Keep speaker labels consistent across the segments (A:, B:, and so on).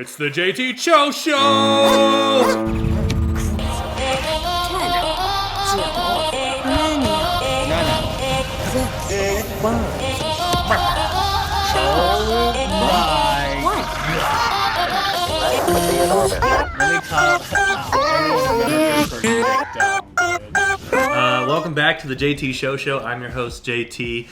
A: It's the JT Cho Show! 'Welcome back to the JT Show. I'm your host, JT.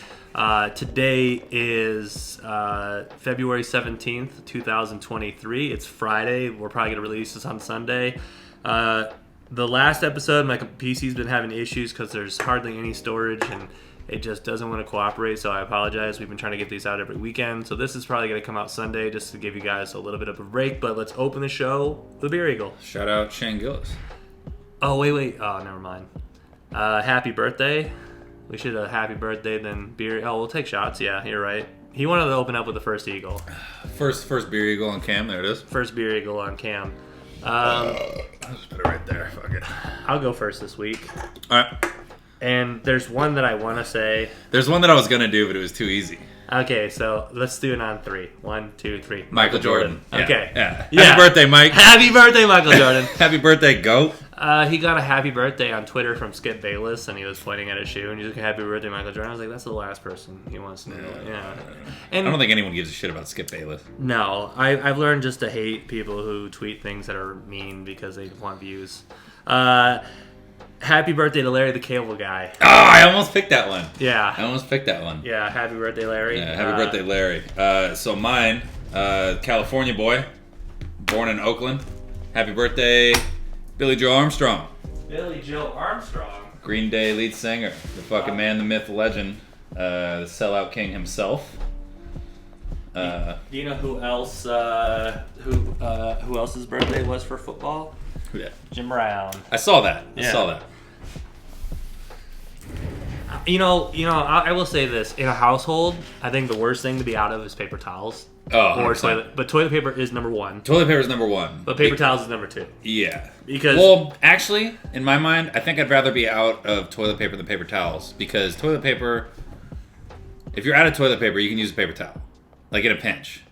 A: Today is February 17th, 2023. It's Friday. We're probably going to release this on Sunday. The last episode, my PC's been having issues because there's hardly any storage and it just doesn't want to cooperate, so I apologize. We've been trying to get these out every weekend, so this is probably going to come out Sunday just to give you guys a little bit of a break, but let's open the show with Beer Eagle.
B: Shout out Shane Gillis.
A: Oh, wait. Oh, never mind. Happy birthday. We should have happy birthday, then beer. Oh, we'll take shots. Yeah, you're right. He wanted to open up with the first Eagle.
B: First Beer Eagle on Cam. There it is.
A: First Beer Eagle on Cam.
B: I'll just put it right there. Fuck it.
A: I'll go first this week.
B: All right.
A: And there's one that I want to say.
B: There's one that I was going to do, but it was too easy.
A: Okay, so let's do it on 3. 1, 2, 3.
B: Michael Jordan.
A: Okay.
B: Yeah.
A: Yeah.
B: Happy birthday, Mike.
A: Happy birthday, Michael Jordan.
B: Happy birthday, GOAT.
A: He got a happy birthday on Twitter from Skip Bayless, and he was pointing at his shoe, and he's like, happy birthday, Michael Jordan. I was like, that's the last person he wants to know. Yeah. And
B: I don't think anyone gives a shit about Skip Bayless.
A: No, I've learned just to hate people who tweet things that are mean because they want views. Happy birthday to Larry the Cable Guy.
B: Oh, I almost picked that one.
A: Yeah.
B: I almost picked that one.
A: Yeah, happy birthday, Larry.
B: Yeah, happy birthday, Larry. So mine, California boy, born in Oakland. Happy birthday, Billy Joe Armstrong.
A: Billy Joe Armstrong.
B: Green Day lead singer, the fucking man, the myth, the legend, the sellout king himself.
A: Do you know who else? Who else's birthday was for football?
B: Who that?
A: Jim Brown.
B: I saw that.
A: Yeah.
B: I saw that.
A: You know. I will say this: in a household, I think the worst thing to be out of is paper towels.
B: Oh,
A: or
B: 100%.
A: toilet. But toilet paper is number 1.
B: Toilet paper is number 1.
A: But paper towels is number 2.
B: Yeah.
A: Because
B: well, actually, in my mind, I think I'd rather be out of toilet paper than paper towels because toilet paper. If you're out of toilet paper, you can use a paper towel, like in a pinch.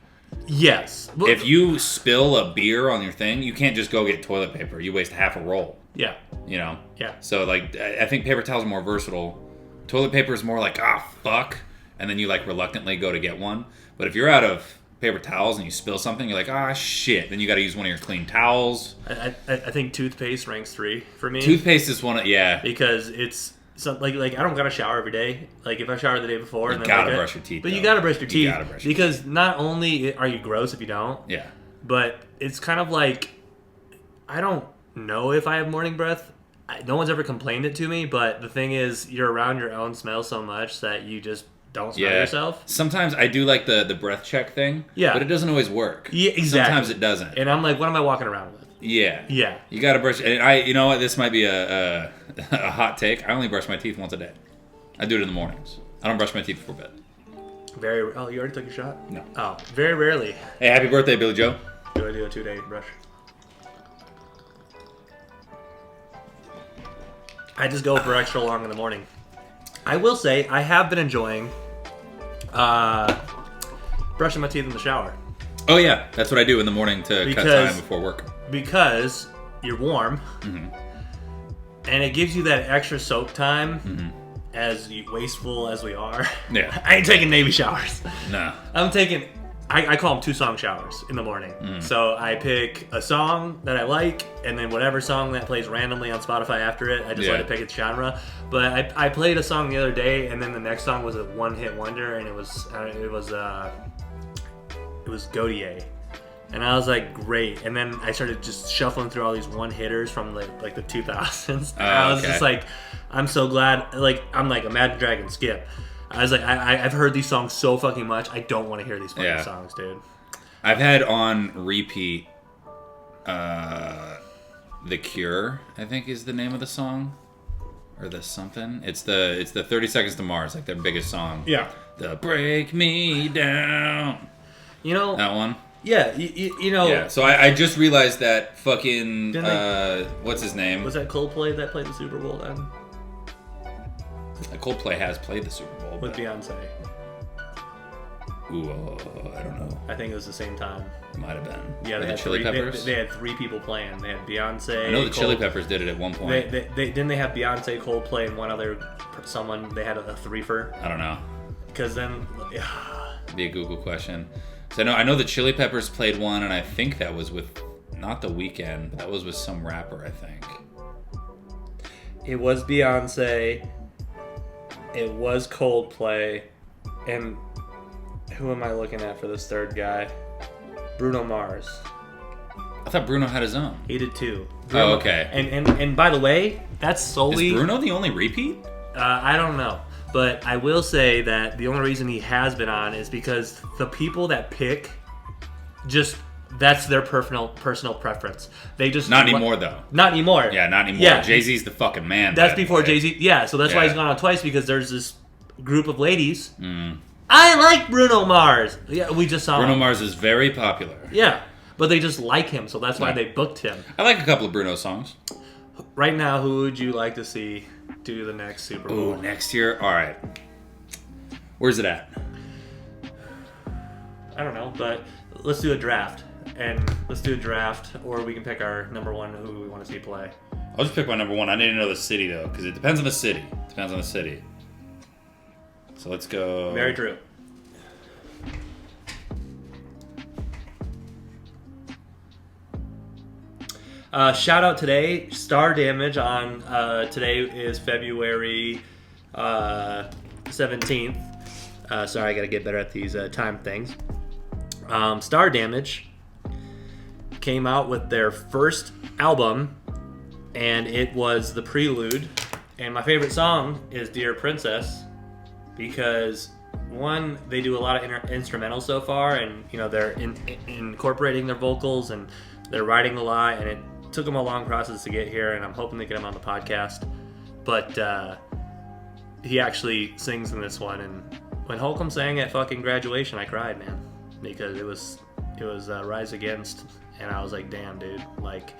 A: Yes.
B: If you spill a beer on your thing, you can't just go get toilet paper. You waste half a roll.
A: Yeah.
B: You know?
A: Yeah.
B: So, like, I think paper towels are more versatile. Toilet paper is more like, fuck. And then you, like, reluctantly go to get one. But if you're out of paper towels and you spill something, you're like, shit. Then you got to use one of your clean towels.
A: I think toothpaste ranks 3 for me.
B: Toothpaste is one of, yeah.
A: Because it's... So, like I don't gotta shower every day. Like if I shower the day before, and
B: you
A: then
B: gotta brush your teeth.
A: But
B: though.
A: you gotta brush your teeth because
B: teeth.
A: not only are you gross if you don't,
B: yeah,
A: but it's kind of like I don't know if I have morning breath. No one's ever complained it to me, but the thing is, you're around your own smell so much that you just don't smell yourself.
B: Sometimes I do like the breath check thing.
A: Yeah,
B: but it doesn't always work.
A: Yeah, exactly.
B: Sometimes it doesn't.
A: And I'm like, what am I walking around with?
B: Yeah.
A: Yeah.
B: You gotta brush. And you know what? This might be a hot take. I only brush my teeth once a day. I do it in the mornings. I don't brush my teeth before bed.
A: Oh, you already took your shot?
B: No.
A: Oh, very rarely.
B: Hey, happy birthday, Billy Joe.
A: Do I do a 2-day brush? I just go for extra long in the morning. I will say, I have been enjoying brushing my teeth in the shower.
B: Oh, yeah. That's what I do in the morning to cut time before work.
A: Because you're warm, and it gives you that extra soak time, as wasteful as we are.
B: Yeah.
A: I ain't taking Navy showers.
B: Nah.
A: I'm taking... I call them 2-song showers in the morning. So I pick a song that I like, and then whatever song that plays randomly on Spotify after it, I just let it pick its genre. But I played a song the other day, and then the next song was a one-hit wonder, and it was Gaudier. And I was like, great. And then I started just shuffling through all these one-hitters from like the 2000s. And I was just like, I'm so glad. Like, I'm like Imagine Dragons, Skip. I was like, I've heard these songs so fucking much. I don't want to hear these fucking songs, dude.
B: I've had on repeat The Cure, I think is the name of the song. Or the something. It's the 30 Seconds to Mars, like their biggest song.
A: Yeah.
B: The Break Me Down.
A: You know.
B: That one?
A: Yeah, you know.
B: Yeah, so I just realized that fucking, what's his name?
A: Was that Coldplay that played the Super Bowl then?
B: Coldplay has played the Super Bowl.
A: With Beyonce.
B: Ooh, I don't know.
A: I think it was the same time.
B: Might have been.
A: Yeah, they
B: the
A: had
B: Chili Peppers.
A: They had 3 people playing. They had Beyonce.
B: I know the Chili Peppers did it at one point.
A: They didn't they have Beyonce, Coldplay, and one other someone. They had a threefer.
B: I don't know.
A: Because then,
B: Be a Google question. So I know the Chili Peppers played one, and I think that was with not The Weeknd, but that was with some rapper, I think.
A: it was Beyonce. It was Coldplay, and who am I looking at for this third guy? Bruno Mars.
B: I thought Bruno had his own.
A: He did too.
B: Oh, okay.
A: And by the way, that's solely.
B: Is Bruno the only repeat?
A: I don't know, but I will say that the only reason he has been on is because the people that pick, just that's their personal preference. They just
B: Not anymore, though.
A: Not anymore.
B: Yeah, not anymore.
A: Yeah.
B: Jay-Z's the fucking man.
A: That's
B: by the
A: before
B: way.
A: Jay-Z. Yeah, so that's why
B: Yeah.
A: he's gone on twice, because there's this group of ladies. I like Bruno Mars. Yeah, we just saw
B: Bruno
A: him.
B: Mars is very popular.
A: Yeah, but they just like him, so that's why
B: Yeah.
A: they booked him.
B: I like a couple of Bruno songs.
A: Right now, who would you like to see do the next Super Bowl?
B: Ooh, next year? All right. Where's it at?
A: I don't know, but let's do a draft. And let's do a draft, or we can pick our number one who we want to see play.
B: I'll just pick my number one. I need to know the city, though, because it depends on the city. So let's go.
A: Very true. Shout out today, Star Damage on today is February 17th. Sorry, I gotta get better at these time things. Star Damage came out with their first album, and it was the prelude. And my favorite song is Dear Princess, because one, they do a lot of instrumental so far, and you know they're incorporating their vocals, and they're writing a lot, and it took them a long process to get here, and I'm hoping to get him on the podcast. But he actually sings in this one, and when Holcomb sang at fucking graduation, I cried, man, because it was Rise Against, and I was like, damn, dude, like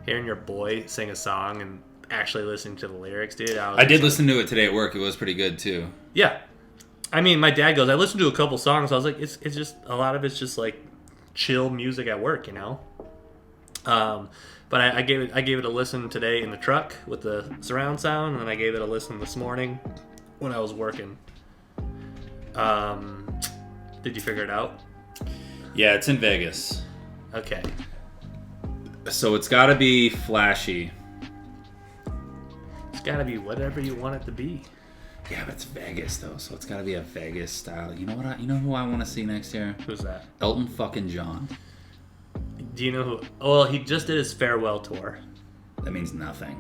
A: hearing your boy sing a song and actually listening to the lyrics, dude.
B: I did listen to it today at work. It was pretty good too.
A: Yeah, I mean, my dad goes, I listened to a couple songs. I was like, it's just a lot of it's just like chill music at work, you know. But I gave it a listen today in the truck with the surround sound, and then I gave it a listen this morning when I was working. Did you figure it out?
B: Yeah, it's in Vegas.
A: Okay.
B: So it's got to be flashy.
A: It's gotta be whatever you want it to be.
B: Yeah, but it's Vegas though, so it's got to be a Vegas style. You know what? You know who I want to see next year?
A: Who's that?
B: Elton fucking John.
A: Do you know who? Oh, well, he just did his farewell tour.
B: That means nothing.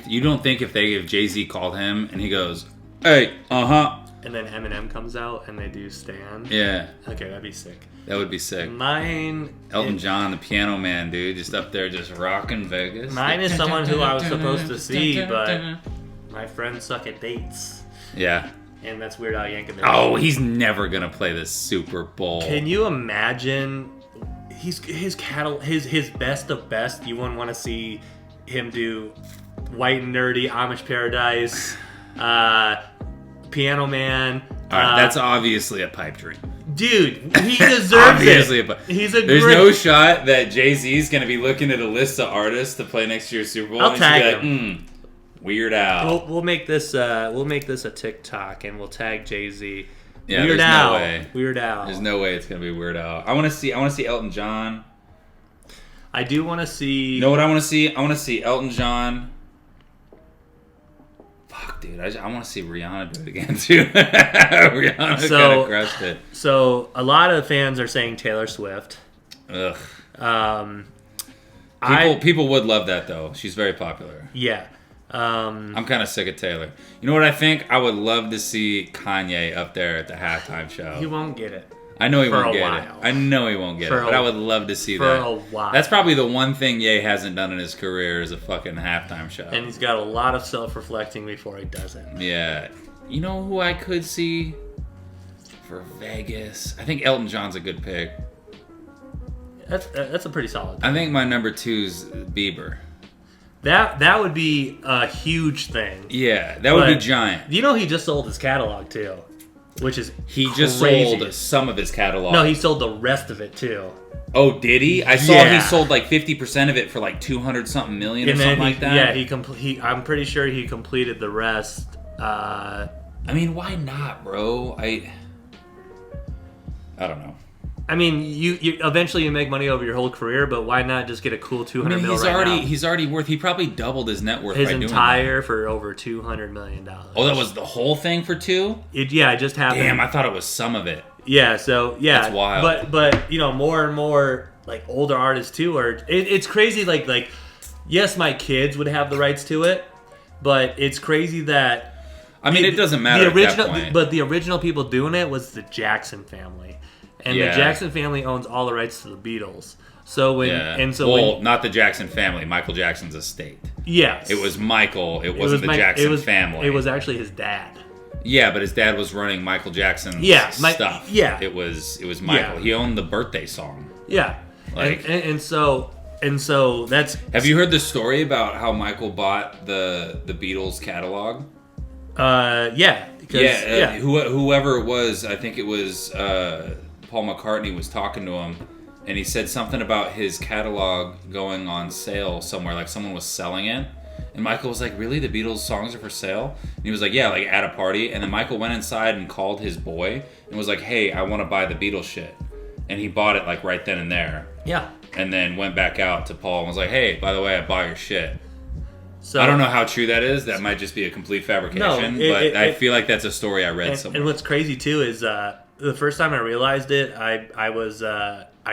B: You don't think if Jay-Z called him and he goes, hey,
A: And then Eminem comes out and they do Stan.
B: yeah,
A: Okay, that'd be sick.
B: that would be sick.
A: Mine.
B: Elton John, the piano man, dude, just up there, just rocking Vegas.
A: Mine is someone who I was supposed to see, but my friends suck at dates,
B: Yeah.
A: and that's Weird Al Yankovic.
B: Oh, he's never gonna play the Super Bowl.
A: Can you imagine? His best of best. You wouldn't want to see him do White and Nerdy, Amish Paradise, Piano Man.
B: All right, that's obviously a pipe dream.
A: Dude, he deserves
B: Obviously,
A: it.
B: but
A: He's a
B: there's
A: great.
B: no shot that Jay-Z's gonna be looking at a list of artists to play next year's Super Bowl.
A: I'll
B: and he's gonna
A: tag
B: be like, Weird Al.
A: We'll make this a TikTok, and we'll tag Jay-Z.
B: Yeah,
A: Weird
B: there's
A: Al.
B: no way.
A: Weird Al.
B: There's no way it's gonna be Weird Al. I want to see Elton John.
A: I do want to see.
B: You know what I want to see? I want to see Elton John. Fuck, dude. I want to see Rihanna do it again too. Rihanna kind of crushed it.
A: So a lot of fans are saying Taylor Swift.
B: Ugh.
A: I
B: People would love that though. She's very popular.
A: yeah.
B: I'm kind of sick of Taylor. You know what I think? I would love to see Kanye up there at the halftime show.
A: He won't get it
B: I know he
A: for
B: won't
A: a
B: get
A: while.
B: it. I know he won't get
A: For
B: it, but
A: a-
B: I would love to see
A: for
B: that.
A: a while.
B: That's probably the one thing Ye hasn't done in his career is a fucking halftime show.
A: And he's got a lot of self-reflecting before he does it.
B: Yeah. You know who I could see for Vegas? I think Elton John's a good pick.
A: That's a pretty solid.
B: I think my number 2's Bieber.
A: That would be a huge thing.
B: Yeah, that would be
A: But-
B: giant.
A: You know he just sold his catalog too. which is
B: He just
A: crazy.
B: sold some of his catalog.
A: No, he sold the rest of it too.
B: Oh, did he? I saw
A: Yeah.
B: he sold like 50% of it for like 200 something million or
A: And
B: something
A: then
B: like that.
A: Yeah, I'm pretty sure he completed the rest.
B: I mean, why not, bro? I don't know.
A: I mean, you eventually you make money over your whole career, but why not just get a cool 200 mil
B: he's
A: right
B: already
A: now?
B: he's already worth. He probably doubled his net worth
A: His
B: by doing
A: entire for over $200 million.
B: Oh, that was the whole thing for two?
A: It just happened.
B: Damn, I thought it was some of it.
A: Yeah, so yeah,
B: That's wild.
A: But more and more like older artists too are. It's crazy. Like yes, my kids would have the rights to it, but it's crazy that.
B: I mean, it doesn't matter
A: The original,
B: at that point.
A: but the original people doing it was the Jackson family, and
B: Yeah.
A: the Jackson family owns all the rights to the Beatles. So when
B: not the Jackson family, Michael Jackson's estate.
A: yes,
B: It was Michael. It wasn't the Jackson family.
A: It was actually his dad.
B: Yeah, but his dad was running Michael Jackson's stuff.
A: Yeah.
B: It was Michael.
A: Yeah.
B: He owned the birthday song.
A: Yeah,
B: Like-
A: and so that's.
B: Have you heard the story about how Michael bought the Beatles catalog?
A: Yeah, because
B: Whoever it was, I think it was Paul McCartney was talking to him, and he said something about his catalog going on sale somewhere, like someone was selling it. And Michael was like, "Really? The Beatles songs are for sale?" And he was like, "Yeah, like at a party." And then Michael went inside and called his boy and was like, "Hey, I want to buy the Beatles shit." And he bought it like right then and there.
A: yeah.
B: And then went back out to Paul and was like, "Hey, by the way, I bought your shit."
A: So
B: I don't know how true that is. That might just be a complete fabrication. But I feel like that's a story I read somewhere.
A: And what's crazy too is the first time I realized it, I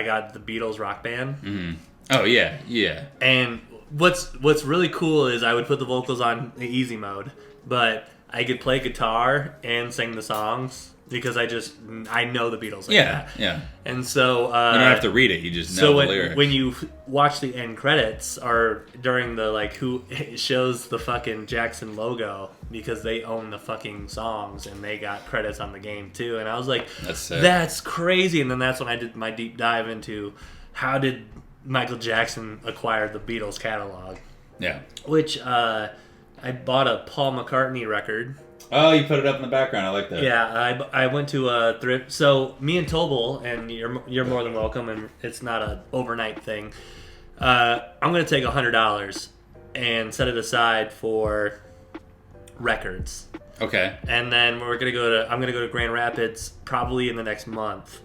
A: got the Beatles Rock Band.
B: Mm-hmm. Oh yeah, yeah.
A: And what's really cool is I would put the vocals on the easy mode, but I could play guitar and sing the songs because I know the Beatles like
B: Yeah,
A: that.
B: yeah.
A: And so
B: You don't have to read it. You just know
A: so
B: the lyrics.
A: when you watch the end credits or during the who it shows the fucking Jackson logo because they own the fucking songs and they got credits on the game too. And I was like,
B: That's sick.
A: that's crazy. And then that's when I did my deep dive into how did Michael Jackson acquire the Beatles catalog,
B: Yeah.
A: which I bought a Paul McCartney record.
B: Oh, you put it up in the background. I like that.
A: Yeah, I went to a thrift. So me and Tobel, and you're more than welcome, and it's not an overnight thing. I'm gonna take $100 and set it aside for records,
B: Okay.
A: and then I'm gonna go to Grand Rapids probably in the next month,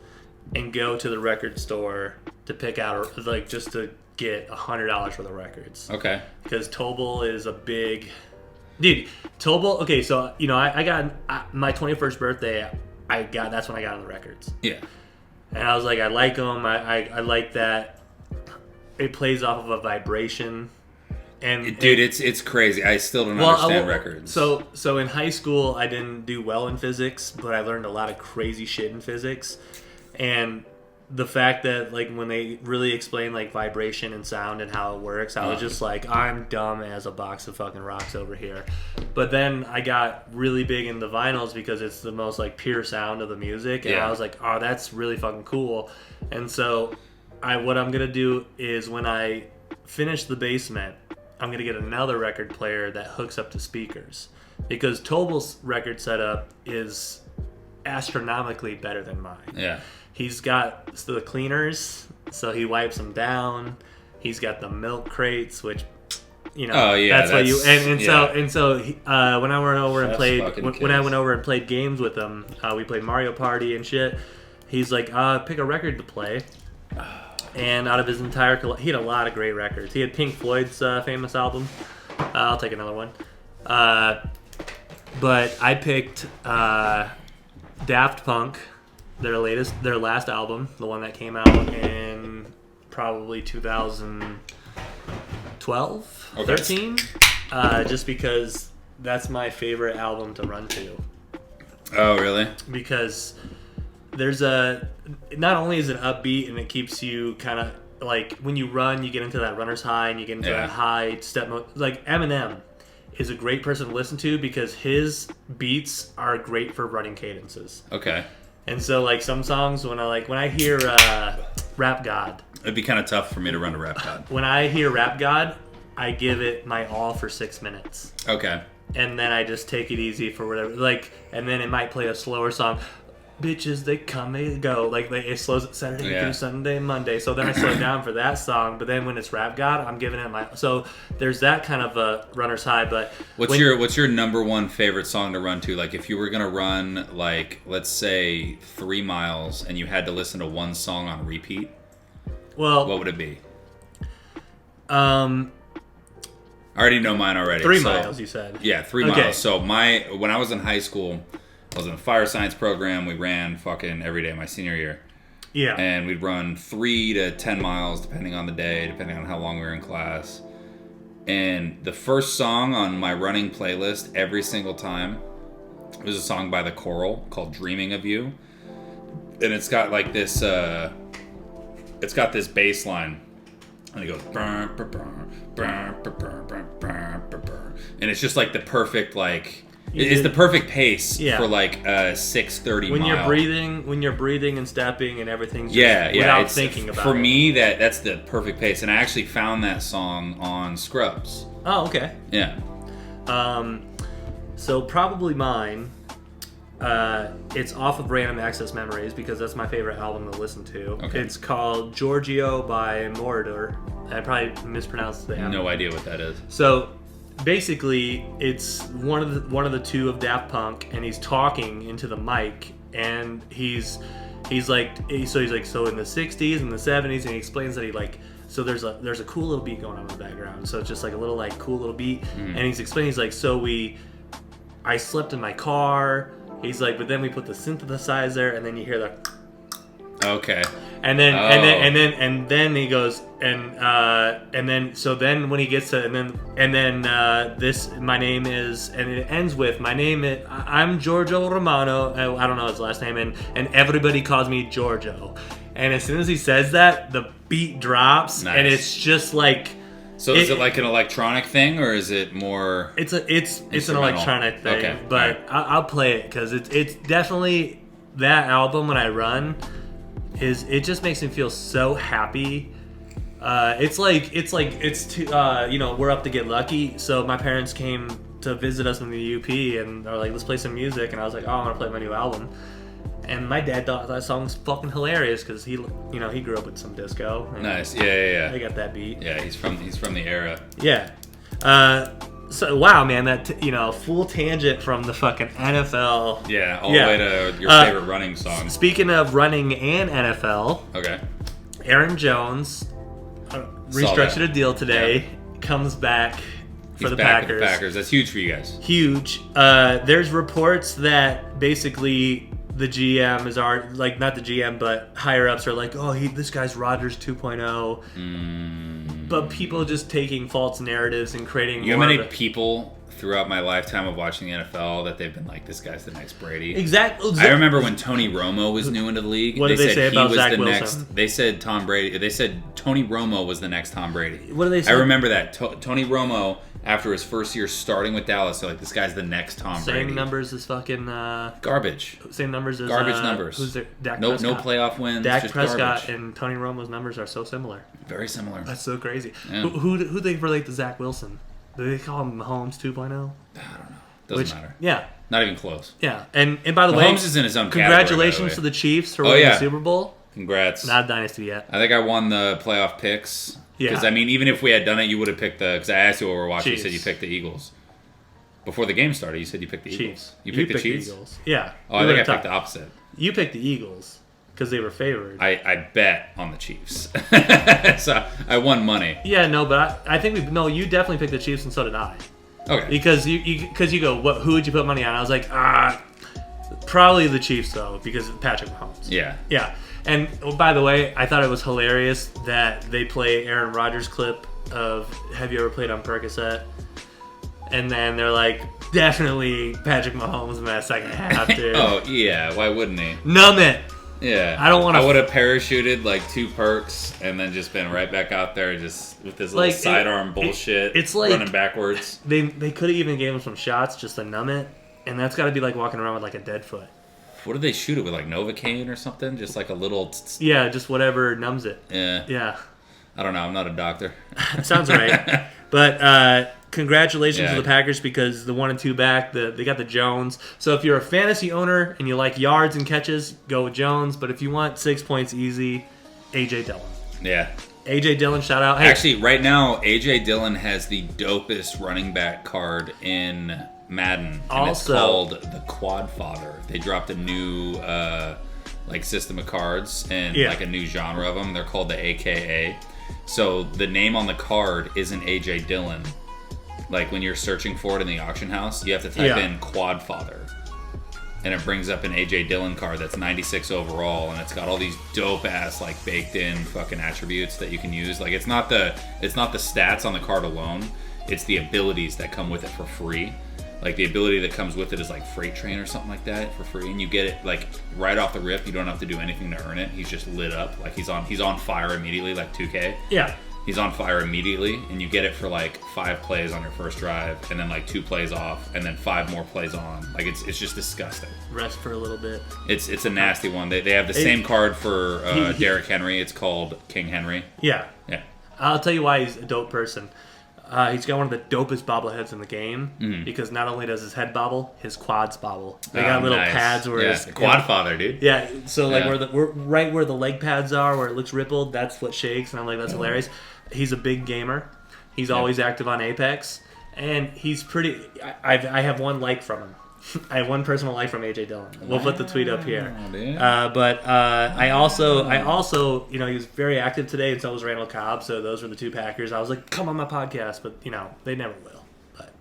A: and go to the record store to pick out just to get $100 for the records.
B: Okay.
A: Because Tobel is a big dude. Tobel. Okay, so I got my 21st birthday. That's when I got on the records,
B: Yeah.
A: and I was like, I like them. I like that it plays off of a vibration. And
B: Dude, it's crazy. I still don't understand records.
A: So in high school, I didn't do well in physics, but I learned a lot of crazy shit in physics, and the fact that when they really explain vibration and sound and how it works, I was just like, I'm dumb as a box of fucking rocks over here. But then I got really big into vinyls because it's the most pure sound of the music, and I was like, oh, that's really fucking cool. And so what I'm gonna do is when I finish the basement, I'm gonna get another record player that hooks up to speakers because Tobel's record setup is astronomically better than mine.
B: Yeah.
A: He's got the cleaners, so he wipes them down. He's got the milk crates, which
B: Oh yeah,
A: that's what you and
B: yeah.
A: so when I went over and
B: That's
A: played
B: fucking
A: when I
B: kids.
A: went over and played games with him, we played Mario Party and shit. He's like, pick a record to play. And out of his entire he had a lot of great records. He had Pink Floyd's famous album. I'll take another one. But I picked Daft Punk, their last album, the one that came out in probably 2012,
B: Okay.
A: 13. Just because that's my favorite album to run to.
B: Oh really?
A: Because there's not only is it upbeat and it keeps you kind of when you run, you get into that runner's high and you get into that high step mode. Eminem is a great person to listen to because his beats are great for running cadences.
B: Okay.
A: And so some songs when I hear Rap God,
B: It'd be kind of tough for me to run to Rap God.
A: when I hear Rap God, I give it my all for 6 minutes.
B: Okay.
A: And then I just take it easy for whatever. Like, and then it might play a slower song. Bitches, they come, they go. Like, it slows it Saturday through Sunday, Monday. So then I slow down for that song. But then when it's Rap God, I'm giving it my... So there's that kind of a runner's high. But
B: what's your number one favorite song to run to? Like, if you were going to run, like, let's say 3 miles and you had to listen to one song on repeat, what would it be? I already know mine already.
A: 3 miles, you said.
B: Yeah, 3 miles. So when I was in high school... I was in a fire science program. We ran fucking every day my senior year.
A: Yeah.
B: And we'd run 3 to 10 miles depending on the day, depending on how long we were in class. And the first song on my running playlist every single time was a song by The Coral called Dreaming of You. And it's got like this, it's got this bass line. And it goes, and it's just like the perfect, like, it's the perfect pace for like a 6:30
A: when
B: mile.
A: When you're breathing and stepping and everything, without thinking about it.
B: For me, that's the perfect pace, and I actually found that song on Scrubs.
A: Oh, okay.
B: Yeah.
A: So probably mine. It's off of Random Access Memories because that's my favorite album to listen to.
B: Okay.
A: It's called Giorgio by Moroder. I probably mispronounced the album.
B: No idea what that is.
A: So basically, it's one of the two of Daft Punk, and he's talking into the mic, and he's like in the 60s and the 70s, and he explains that so there's a cool little beat going on in the background, so it's just like a little like cool little beat, and he's explaining, he's like, I slept in my car, he's like, but then we put the synthesizer, and then you hear the
B: okay.
A: And then he goes and then so then when he gets to and then this my name is, and it ends with my name is, I'm Giorgio Romano, I don't know his last name, and everybody calls me Giorgio, and as soon as he says that, the beat drops.
B: Nice.
A: And it's just like,
B: so is it like an electronic thing, or is it more
A: it's an electronic thing.
B: Okay.
A: But
B: right.
A: I'll play it because it's definitely, that album when I run, it just makes me feel so happy. It's we're up to get lucky. So my parents came to visit us in the UP, and they're like, let's play some music, and I was like, oh, I want to play my new album. And my dad thought that song was fucking hilarious because he grew up with some disco.
B: Nice. Yeah.
A: I got that beat.
B: Yeah, he's from the era.
A: Yeah. So wow, man, that full tangent from the fucking NFL.
B: Yeah, all the way to your favorite running song.
A: Speaking of running and NFL,
B: okay.
A: Aaron Jones restructured a deal today.
B: Yeah.
A: Comes back for the
B: back
A: Packers.
B: With the Packers. That's huge for you guys.
A: Huge. There's reports that basically the GM is not the GM, but higher ups are like, oh, this guy's Rodgers 2.0. But people just taking false narratives and creating.
B: You know how many people throughout my lifetime of watching the NFL that they've been like, this guy's the next Brady?
A: Exactly.
B: I remember when Tony Romo was new into the league.
A: What did they say about Zach Wilson?
B: Next. They said Tom Brady. They said Tony Romo was the next Tom Brady.
A: What did they say?
B: I remember that Tony Romo, after his first year starting with Dallas, they're like, this guy's the next Tom Brady.
A: Same numbers as fucking
B: garbage.
A: Same numbers as
B: garbage numbers.
A: Who's there? Dak
B: no
A: Prescott.
B: No playoff wins.
A: Dak
B: just
A: Prescott
B: garbage.
A: and Tony Romo's numbers are so similar.
B: Very similar.
A: That's so crazy.
B: Yeah.
A: Who do they relate to Zach Wilson? Do they call him Mahomes 2.0?
B: I don't know. Doesn't matter.
A: Yeah.
B: Not even close.
A: Yeah. And by the way,
B: Mahomes is in his own
A: congratulations to the Chiefs for winning the Super Bowl.
B: Congrats.
A: Not a dynasty yet.
B: I think I won the playoff picks.
A: Yeah.
B: Because, I mean, even if we had done it, you would have picked because I asked you what we were watching,
A: Chiefs.
B: you said you picked the Eagles. Before the game started, you said you picked the
A: Chiefs.
B: Eagles. You picked the Chiefs?
A: Eagles. Yeah.
B: Oh, I think I picked the opposite.
A: You picked the Eagles because they were favored.
B: I bet on the Chiefs. So I won money.
A: Yeah, no, but I think you definitely picked the Chiefs, and so did I.
B: Okay.
A: Because you go, who would you put money on? I was like, probably the Chiefs, though, because of Patrick Mahomes.
B: Yeah.
A: Yeah. And by the way, I thought it was hilarious that they play Aaron Rodgers clip of "Have you ever played on Percocet?" And then they're like, definitely Patrick Mahomes in that second half, dude.
B: Oh yeah, why wouldn't he?
A: Numb it.
B: Yeah.
A: I don't want to.
B: I would have parachuted like 2 perks and then just been right back out there just with this little sidearm bullshit.
A: It's like
B: running backwards.
A: They could have even gave him some shots just to numb it, and that's got to be like walking around with like a dead foot.
B: What did they shoot it with, like Novocaine or something? Just like a little...
A: Yeah, just whatever numbs it.
B: Yeah.
A: Yeah.
B: I don't know. I'm not a doctor.
A: Sounds right. But congratulations
B: Yeah.
A: to the Packers because the 1 and 2 back, they got the Jones. So if you're a fantasy owner and you like yards and catches, go with Jones. But if you want 6 points easy, A.J. Dillon.
B: Yeah.
A: A.J. Dillon, shout out. Hey,
B: Actually, right now, A.J. Dillon has the dopest running back card in Madden. And it's
A: Also-
B: called the Quad Father. They dropped a new system of cards and
A: Yeah.
B: like a new genre of them. They're called the AKA. So the name on the card isn't A.J. Dillon. Like when you're searching for it in the auction house, you have to type
A: Yeah.
B: in Quad Father. And it brings up an A.J. Dillon card that's 96 overall, and it's got all these dope ass like baked in fucking attributes that you can use. Like it's not the stats on the card alone, it's the abilities that come with it for free. Like the ability that comes with it is like Freight Train or something like that for free, and you get it like right off the rip. You don't have to do anything to earn it. He's just lit up, like he's on fire immediately, like 2K.
A: yeah.
B: He's on fire immediately, and you get it for like 5 plays on your first drive, and then like 2 plays off, and then 5 more plays on. Like it's just disgusting.
A: Rest for a little bit.
B: It's a nasty one. They have the same card for Derrick Henry. It's called King Henry.
A: Yeah.
B: Yeah.
A: I'll tell you why he's a dope person. He's got one of the dopest bobbleheads in the game because not only does his head bobble, his quads bobble. They got little
B: Nice.
A: pads where his
B: the Quad Father, dude.
A: Yeah, so like
B: Yeah.
A: we're right where the leg pads are, where it looks rippled. That's what shakes, and I'm like, that's hilarious. He's a big gamer. He's always active on Apex, and he's pretty. I have one like from him. I have one personal like from AJ Dillon. We'll put the tweet up here.
B: dude.
A: But I also, he was very active today, and so was Randall Cobb. So those were the 2 Packers. I was like, come on my podcast, but they never will. But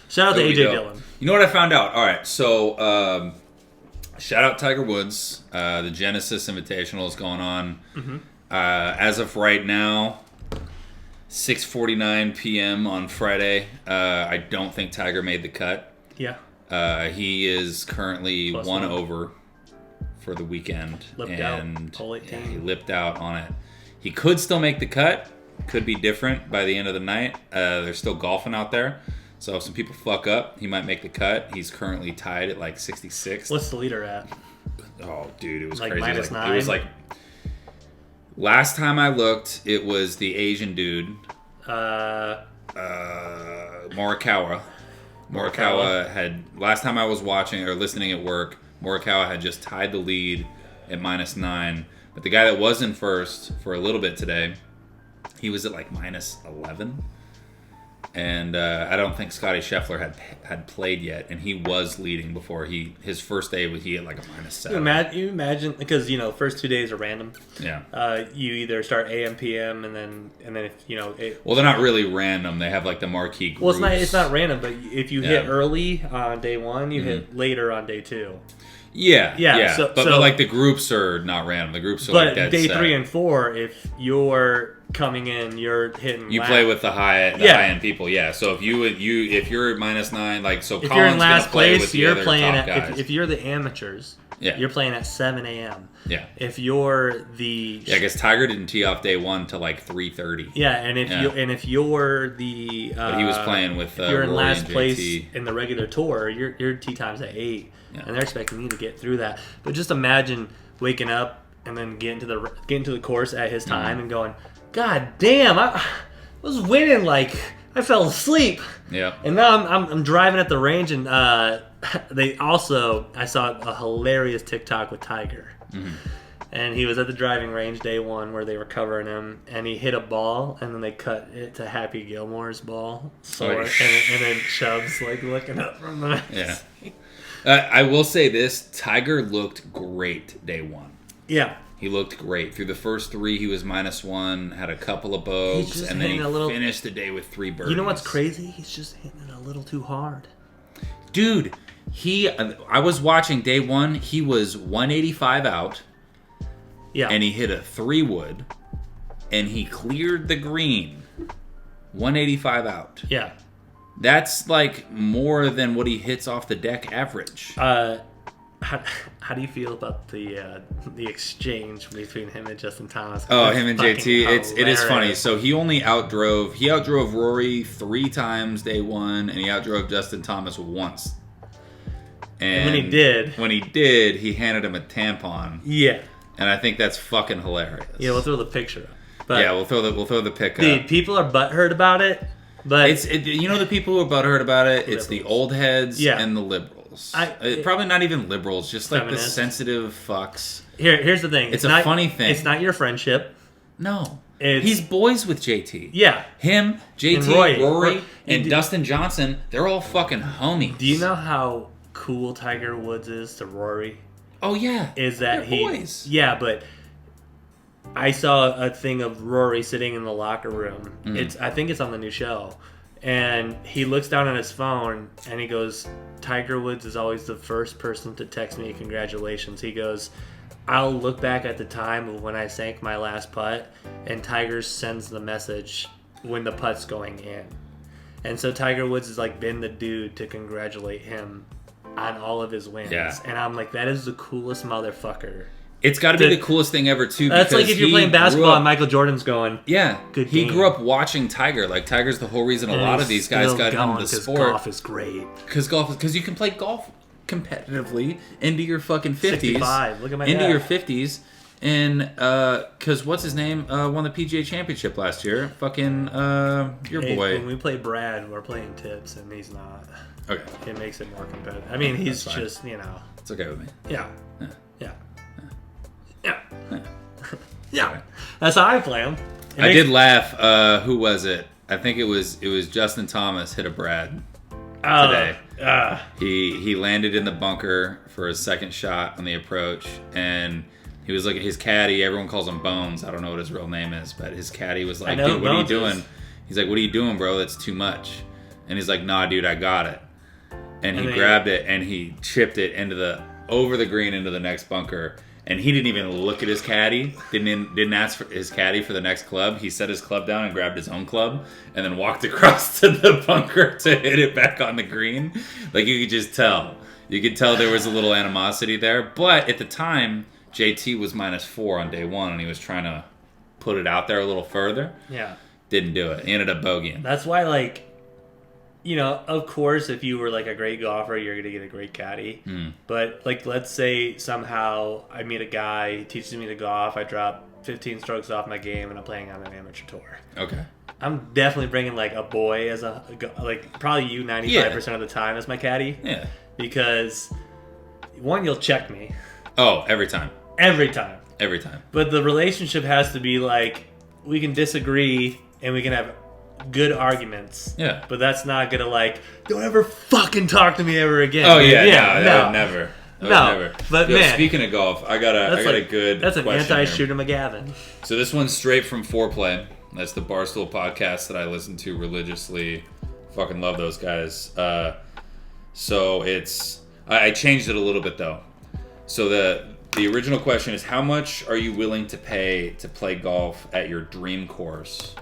A: shout out to
B: There we
A: AJ
B: go.
A: Dillon.
B: You know what I found out? All right, so shout out Tiger Woods. The Genesis Invitational is going on. As of right now, 6:49 p.m. on Friday. I don't think Tiger made the cut.
A: Yeah,
B: He is currently
A: +1.
B: one over for the weekend.
A: Lipped out.
B: and
A: Hole 18.
B: he lipped out on it. He could still make the cut. Could be different by the end of the night. They're still golfing out there. So if some people fuck up, he might make the cut. He's currently tied at like 66.
A: what's the leader at?
B: Oh, dude, it was
A: Like
B: crazy.
A: minus
B: It was like last time I looked, it was the Asian dude, Morikawa. Morikawa had, last time I was watching or listening at work, Morikawa had just tied the lead at -9. But the guy that was in first for a little bit today, he was at like -11. And I don't think Scotty Scheffler had played yet, and he was leading before his first day. He had like a -7.
A: You imagine because first 2 days are random.
B: Yeah.
A: You either start AM, PM, and then if
B: Well, they're not really random. They have like the marquee groups.
A: well, it's not random, but if you hit
B: Yeah.
A: early on day 1, you hit later on day 2.
B: Yeah.
A: Yeah, so-
B: but like the groups are not random. The groups are
A: But
B: like dead
A: day
B: set.
A: 3 and 4, if you're coming in, you're hitting.
B: You
A: lap.
B: play with the high end people. Yeah. So if you're at -9, like so,
A: If
B: Colin's
A: you're in last
B: gonna play
A: place,
B: with the
A: you're
B: other
A: playing
B: top
A: at.
B: guys.
A: If you're the amateurs,
B: Yeah.
A: you're playing at 7 a.m.
B: Yeah.
A: If you're the
B: Yeah, I guess Tiger didn't tee off day 1 till like 3:30.
A: yeah, and if
B: Yeah.
A: if you're the
B: But he was playing with
A: if you're in
B: Rory
A: last
B: and
A: place
B: JT.
A: in the regular tour, your tee time's at 8,
B: Yeah.
A: and they're expecting you to get through that. But just imagine waking up and then getting to the course at his time
B: Mm-hmm.
A: and going, God damn, I was winning like I fell asleep.
B: Yeah.
A: And now I'm driving at the range, and I saw a hilarious TikTok with Tiger, and he was at the driving range day 1 where they were covering him, and he hit a ball, and then they cut it to Happy Gilmore's ball,
B: Oh,
A: and then Chubb's like looking up from the
B: Yeah. I will say this: Tiger looked great day 1.
A: yeah.
B: He looked great. Through the first 3, he was -1, had a couple of bogeys,
A: just
B: and then he
A: hitting a little-
B: finished the day with 3 birdies.
A: You know what's crazy? He's just hitting it a little too hard.
B: Dude, I was watching day 1, he was 185 out,
A: Yeah,
B: and he hit a 3-wood, and he cleared the green 185 out.
A: yeah.
B: That's like more than what he hits off the deck average.
A: How do you feel about the exchange between him and Justin Thomas?
B: Oh,
A: It's
B: him and
A: fucking
B: JT, it is funny.
A: hilarious.
B: So he outdrove Rory 3 times day 1, and he outdrove Justin Thomas once.
A: And when he did,
B: he handed him a tampon,
A: yeah.
B: and I think that's fucking hilarious.
A: Yeah, we'll throw the picture up. But
B: yeah, we'll throw the pick
A: dude,
B: up.
A: people are butthurt about it. But
B: The people who are butthurt about it. It's the old heads and the liberals. Probably not even liberals, just like
A: feminists.
B: the sensitive fucks.
A: Here's the thing.
B: It's a funny thing.
A: It's not your friendship.
B: No. He's boys with JT.
A: Yeah.
B: Him, JT,
A: and
B: Rory, and Dustin Johnson, they're all fucking homies.
A: Do you know how cool Tiger Woods is to Rory?
B: Oh, yeah.
A: Is that
B: they're boys.
A: Yeah, but I saw a thing of Rory sitting in the locker room. I think it's on the new show. And he looks down on his phone and he goes, Tiger Woods is always the first person to text me congratulations. He goes, I'll look back at the time of when I sank my last putt, and Tiger sends the message when the putt's going in. And so Tiger Woods has like been the dude to congratulate him on all of his wins.
B: Yeah.
A: And I'm like, that is the coolest motherfucker.
B: It's got to be the coolest thing ever, too.
A: That's like if you're playing basketball and Michael Jordan's going,
B: yeah,
A: good
B: he
A: game.
B: grew up watching Tiger. Like, Tiger's the whole reason a lot of these guys got into the sport.
A: Golf is great.
B: Because you can play golf competitively into your fucking 50s.
A: 65. Look at my
B: into
A: dad.
B: your 50s. And, because what's his name? Won the PGA Championship last year. Fucking, your boy.
A: When we play Brad, we're playing tips, and he's not.
B: Okay.
A: It makes it more competitive. I mean, he's just,
B: It's okay with me.
A: Yeah. Yeah. Yeah. That's how I play him.
B: I did laugh. Who was it? I think it was Justin Thomas hit a Brad today. He landed in the bunker for his second shot on the approach, and he was looking at his caddy. Everyone calls him Bones. I don't know what his real name is, but his caddy was like, dude, what are you doing? He's like, what are you doing, bro? That's too much. And he's like, nah, dude, I got it. And he grabbed it and he chipped it over the green into the next bunker. And he didn't even look at his caddy. Didn't ask for his caddy for the next club. He set his club down and grabbed his own club, and then walked across to the bunker to hit it back on the green. Like, you could just tell. You could tell there was a little animosity there. But at the time, JT was -4 on day one, and he was trying to put it out there a little further.
A: Yeah.
B: Didn't do it. He ended up bogeying.
A: That's why, like, of course, if you were like a great golfer, you're going to get a great caddy. But, like, let's say somehow I meet a guy, he teaches me to golf, I drop 15 strokes off my game, and I'm playing on an amateur tour.
B: Okay.
A: I'm definitely bringing, like, a boy as probably you 95% of the time as my caddy.
B: Yeah.
A: Because, one, you'll check me.
B: Oh, every time.
A: Every time.
B: Every time.
A: But the relationship has to be, like, we can disagree and we can have good arguments.
B: Yeah.
A: But that's not gonna, like, don't ever fucking talk to me ever again.
B: Oh yeah,
A: no.
B: I would never. Never.
A: But
B: Yo,
A: man,
B: speaking of golf, I got a good.
A: That's an
B: question
A: anti-Shooter McGavin.
B: So this one's straight from Foreplay. That's the Barstool podcast that I listen to religiously. Fucking love those guys. So it's I changed it a little bit though. So the original question is, how much are you willing to pay to play golf at your dream course?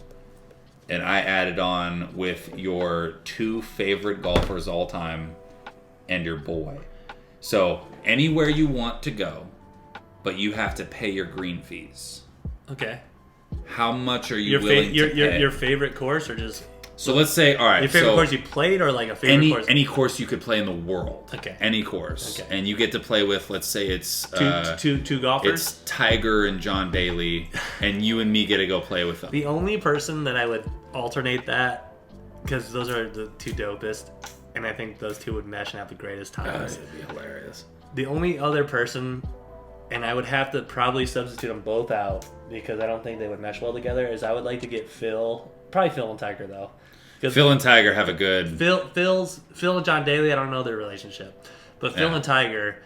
B: And I added on with your 2 favorite golfers all time and your boy. So anywhere you want to go, but you have to pay your green fees.
A: Okay.
B: How much are you willing to pay?
A: Your favorite course, or just
B: So let's say, all right.
A: your favorite course you played, or like a favorite course?
B: Any course you could play in the world.
A: Okay.
B: Any course.
A: Okay.
B: And you get to play with, let's say it's
A: two golfers.
B: It's Tiger and John Daly, and you and me get to go play with them.
A: The only person that I would alternate that, because those are the 2 dopest, and I think those 2 would mesh and have the greatest times.
B: It'd be hilarious.
A: The only other person, and I would have to probably substitute them both out because I don't think they would mesh well together, is I would like to get Phil. Probably Phil and Tiger, though.
B: Phil and Tiger have a good...
A: Phil and John Daly, I don't know their relationship. But Phil and Tiger,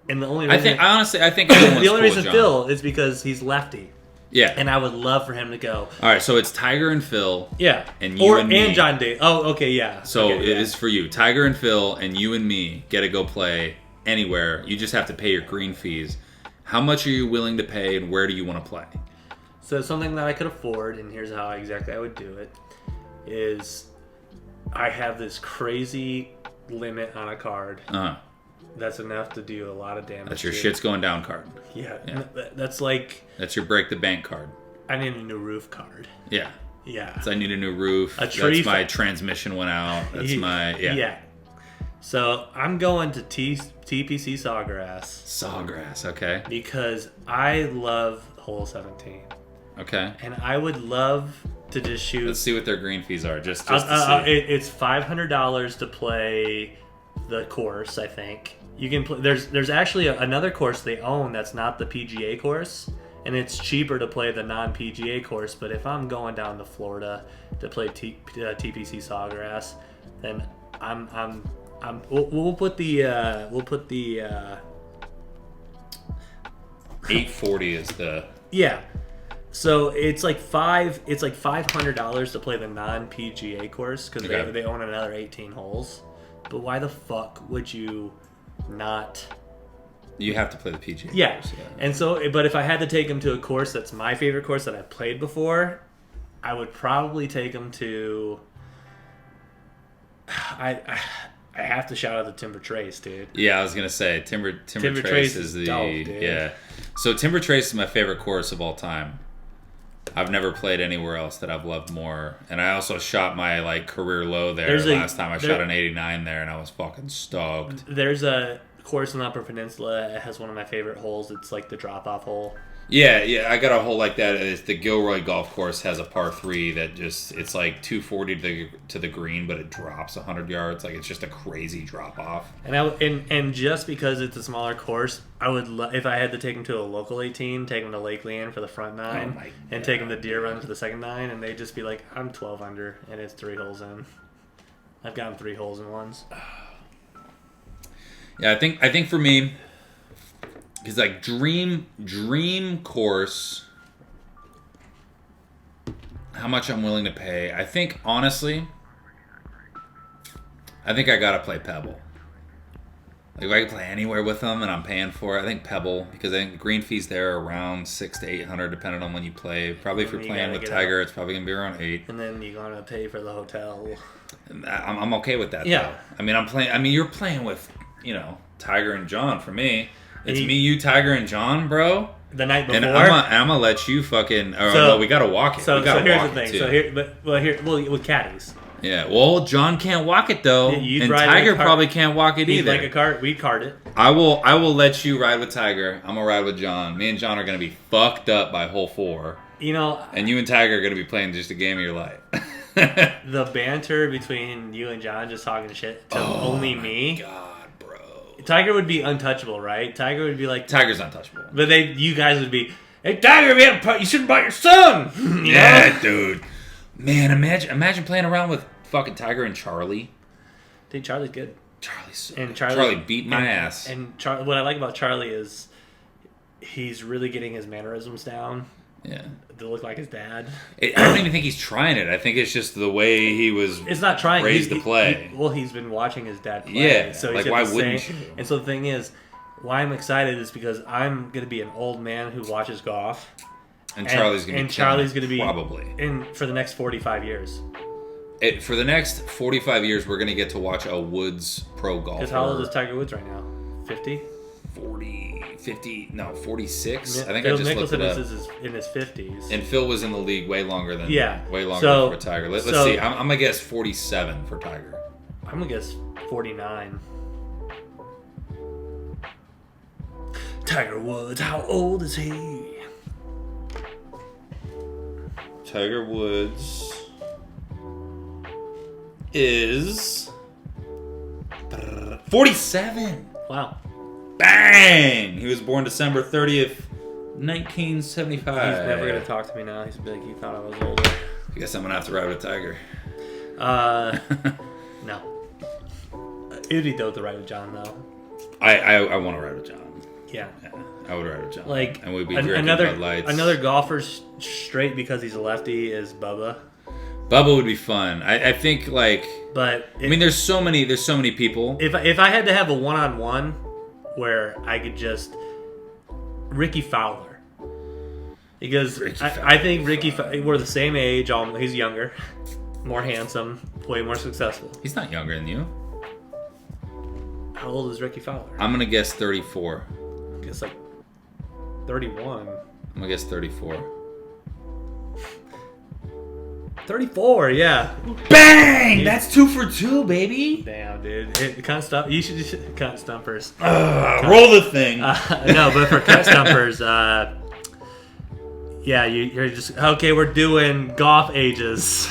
A: and the only reason...
B: I think everyone's
A: the only reason
B: John.
A: Phil is because he's lefty.
B: Yeah.
A: And I would love for him to go.
B: All right, so it's Tiger and Phil.
A: Yeah.
B: And you and me.
A: And John Daly. Oh, okay, yeah.
B: So
A: okay,
B: it is for you. Tiger and Phil and you and me get to go play anywhere. You just have to pay your green fees. How much are you willing to pay, and where do you want to play?
A: So something that I could afford, and here's how exactly I would do it, is I have this crazy limit on a card. That's enough to do a lot of damage.
B: That's your shit's going down card.
A: Yeah. That's like...
B: That's your break the bank card.
A: I need a new roof card.
B: Yeah.
A: Yeah.
B: So I need a new roof.
A: A tree.
B: That's my transmission went out. That's my... Yeah.
A: Yeah. So I'm going to TPC Sawgrass.
B: Sawgrass, okay.
A: Because I love hole 17.
B: Okay.
A: And I would love to just shoot.
B: Let's see what their green fees are. Just to see.
A: It's $500 to play the course. I think you can play. There's actually another course they own that's not the PGA course, and it's cheaper to play the non-PGA course. But if I'm going down to Florida to play TPC Sawgrass, then we'll put the
B: 840 is the.
A: Yeah. So it's like $500 to play the non-PGA course because
B: Okay.
A: they own another 18 holes. But why the fuck would you not?
B: You have to play the PGA.
A: Yeah.
B: Course,
A: And so, but if I had to take them to a course that's my favorite course that I've played before, I would probably take them to. I have to shout out the Timber Trace, dude.
B: Yeah, I was gonna say Timber Trace is the
A: dope, dude.
B: yeah. So Timber Trace is my favorite course of all time. I've never played anywhere else that I've loved more, and I also shot my like career low there last time. I shot an 89 there, and I was fucking stoked.
A: There's a course in the Upper Peninsula. It has one of my favorite holes. It's like the drop-off hole.
B: Yeah, I got a hole like that. It's the Gilroy Golf Course has a par 3 that just it's like 240 to the green, but it drops 100 yards. Like it's just a crazy drop off.
A: And just because it's a smaller course, I would if I had to take them to a local 18, take them to Lake Leanne for the front 9,
B: my
A: and take them to Deer Run for the second 9, and they'd just be like, I'm 12 under, and it's 3 holes in. I've gotten 3 holes in ones.
B: Yeah, I think for me, because like dream course, how much I'm willing to pay. I think honestly, I gotta play Pebble. Like if I can play anywhere with them and I'm paying for it, I think Pebble, because I think the green fees there are around $600 to $800 depending on when you play. Probably if you're playing with Tiger, it's probably gonna be around 8.
A: And then you're gonna pay for the hotel.
B: And I'm okay with that.
A: Yeah.
B: Though. I mean, you're playing with Tiger and John for me. It's me, you, Tiger, and John, bro.
A: The night before.
B: And I'm gonna let you fucking. No, we gotta walk it.
A: So here's the thing.
B: Too.
A: With caddies.
B: Yeah. Well, John can't walk it though, and Tiger probably can't walk it either.
A: Like a cart, we'd cart it.
B: I will let you ride with Tiger. I'm gonna ride with John. Me and John are gonna be fucked up by hole 4. And you and Tiger are gonna be playing just a game of your life.
A: The banter between you and John just talking shit to only me.
B: God.
A: Tiger would be untouchable, right? Tiger would be like
B: Tiger's untouchable.
A: But you guys would be, hey Tiger, you shouldn't bite your son.
B: Yeah, dude. Man, imagine playing around with fucking Tiger and Charlie.
A: Dude, Charlie's good.
B: Charlie beat my ass.
A: And what I like about Charlie is he's really getting his mannerisms down.
B: Yeah.
A: To look like his dad.
B: I don't even think he's trying it. I think it's just the way he was.
A: It's not trying.
B: Raised to play.
A: He's been watching his dad play.
B: Yeah.
A: So
B: like, why wouldn't you?
A: And so the thing is, why I'm excited is because I'm going to be an old man who watches golf.
B: And Charlie's going to be
A: probably for the next 45 years.
B: For the next 45 years, we're going to get to watch a Woods pro golfer.
A: Because how old is Tiger Woods right now? 50?
B: 46.
A: Yeah,
B: I think
A: Phil
B: I just
A: Mickelson
B: looked it up.
A: is in his 50s.
B: And Phil was in the league way longer than
A: So,
B: for Tiger. Let's see. I'm going to guess 47 for Tiger.
A: I'm going to guess 49. Tiger Woods, how old is he?
B: Tiger Woods is 47.
A: Wow.
B: Bang! He was born December 30th, 1975.
A: He's never going to talk to me now. He's going to be like, he thought I was older.
B: I guess I'm going to have to ride with Tiger.
A: No. It'd be dope to ride with John, though.
B: I want to ride with John.
A: Yeah.
B: I would ride with John.
A: Like,
B: and we'd be drinking Bud Lights.
A: Another golfer straight because he's a lefty is Bubba.
B: Bubba would be fun. I think like.
A: But
B: there's so many people.
A: If I had to have a one-on-one where I could just Ricky Fowler, because I think we're the same age. He's younger, more handsome, way more successful.
B: He's not younger than you.
A: How old is Ricky Fowler?
B: I'm gonna guess 34.
A: I guess like 31.
B: I'm gonna guess 34.
A: 34, yeah.
B: Bang! That's 2 for 2, baby.
A: Damn, dude. Cunt stump. You should cunt stumpers.
B: Roll the thing.
A: No, but for cunt stumpers, Yeah, you're just okay. We're doing golf ages,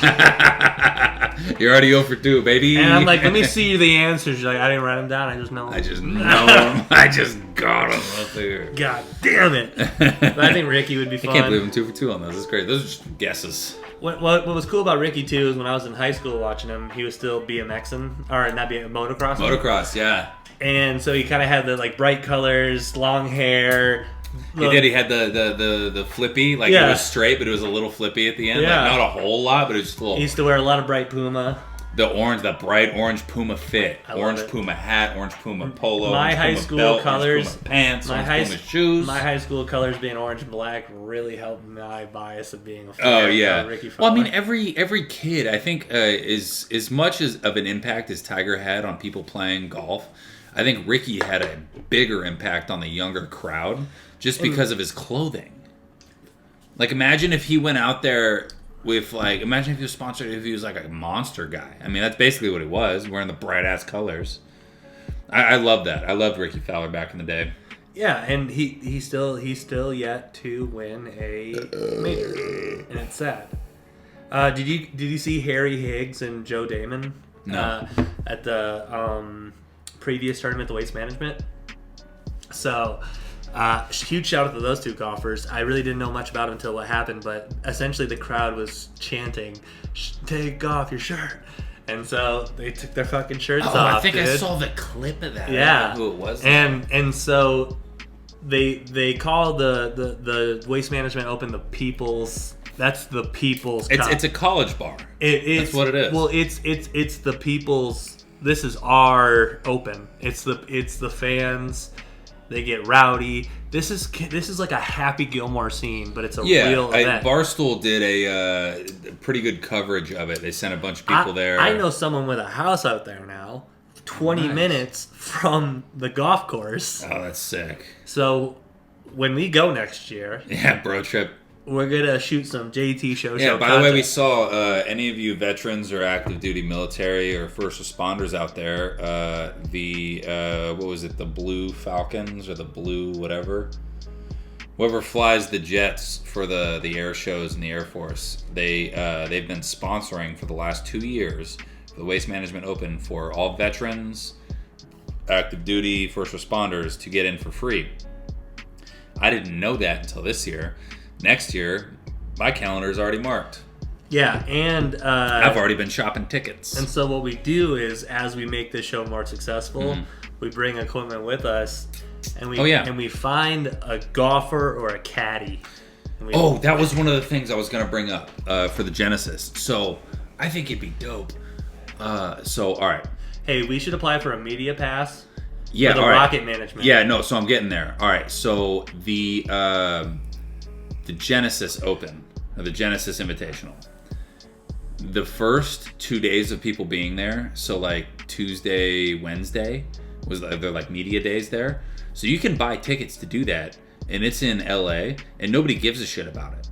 B: You're already 0 for 2, baby.
A: and I'm like, let me see the answers. You're like, I didn't write them down. I just know.
B: I just know him. I just got him up there.
A: God damn it! But I think Ricky would be
B: I
A: fun.
B: can't believe I'm 2 for 2 on those. That's great. Those are just guesses.
A: What was cool about Ricky too is when I was in high school watching him, he was still BMXing or not BMX, motocrossing.
B: Motocross, yeah.
A: And so he kind of had the like bright colors, long hair.
B: He did. He had the flippy, like it was straight, but it was a little flippy at the end.
A: Yeah.
B: Like not a whole lot, but it was just a little.
A: He used to wear a lot of bright Puma.
B: The bright orange Puma fit,
A: I love
B: orange
A: it.
B: Puma hat, orange Puma polo,
A: My
B: orange
A: high
B: Puma
A: school
B: belt,
A: colors,
B: orange Puma pants,
A: my
B: orange Puma shoes.
A: My high school colors being orange and black really helped my bias of being a fan
B: Oh yeah.
A: of Ricky
B: Well, I
A: Fowler.
B: mean, every kid, I think, is as much as of an impact as Tiger had on people playing golf. I think Ricky had a bigger impact on the younger crowd just because of his clothing. Like, imagine if he went out there with, like, imagine if he was sponsored, if he was like a monster guy. I mean, that's basically what he was, wearing the bright ass colors. I love that. I loved Ricky Fowler back in the day.
A: Yeah, and he's still yet to win a major, and it's sad. Did you see Harry Higgs and Joe Damon?
B: No.
A: At the previous tournament, the Waste Management. So, huge shout out to those two golfers. I really didn't know much about them until what happened, but essentially the crowd was chanting, "Take off your shirt." And so they took their fucking shirts off.
B: I think
A: dude.
B: I saw the clip of that.
A: Yeah,
B: I don't know who it was.
A: and so they call the Waste Management Open the People's. That's the People's Cup.
B: It's a college bar.
A: It's
B: That's what it is.
A: Well, it's the People's. This is our Open. It's the fans. They get rowdy. This is like a Happy Gilmore scene, but it's a real event.
B: Barstool did a pretty good coverage of it. They sent a bunch of people there.
A: I know someone with a house out there now, 20 minutes from the golf course.
B: Oh, that's sick.
A: So when we go next year,
B: Yeah, bro trip.
A: we're gonna shoot some JT show.
B: Yeah, by the way, we saw any of you veterans or active duty military or first responders out there, what was it, the Blue Falcons or the Blue whatever? Whoever flies the jets for the air shows in the Air Force, they've been sponsoring for the last 2 years for the Waste Management Open for all veterans, active duty, first responders to get in for free. I didn't know that until this year. Next year, my calendar is already marked.
A: Yeah, and
B: I've already been shopping tickets.
A: And so what we do is, as we make this show more successful, we bring equipment with us, and we find a golfer or a caddy. And
B: That was one of the things I was going to bring up for the Genesis. So I think it'd be dope. All right.
A: Hey, we should apply for a media pass.
B: Yeah,
A: for the
B: all right.
A: Rocket Management.
B: Yeah, no. So I'm getting there. All right. So the Genesis Open, or the Genesis Invitational. The first 2 days of people being there, so like Tuesday, Wednesday, they're like media days there. So you can buy tickets to do that, and it's in LA, and nobody gives a shit about it.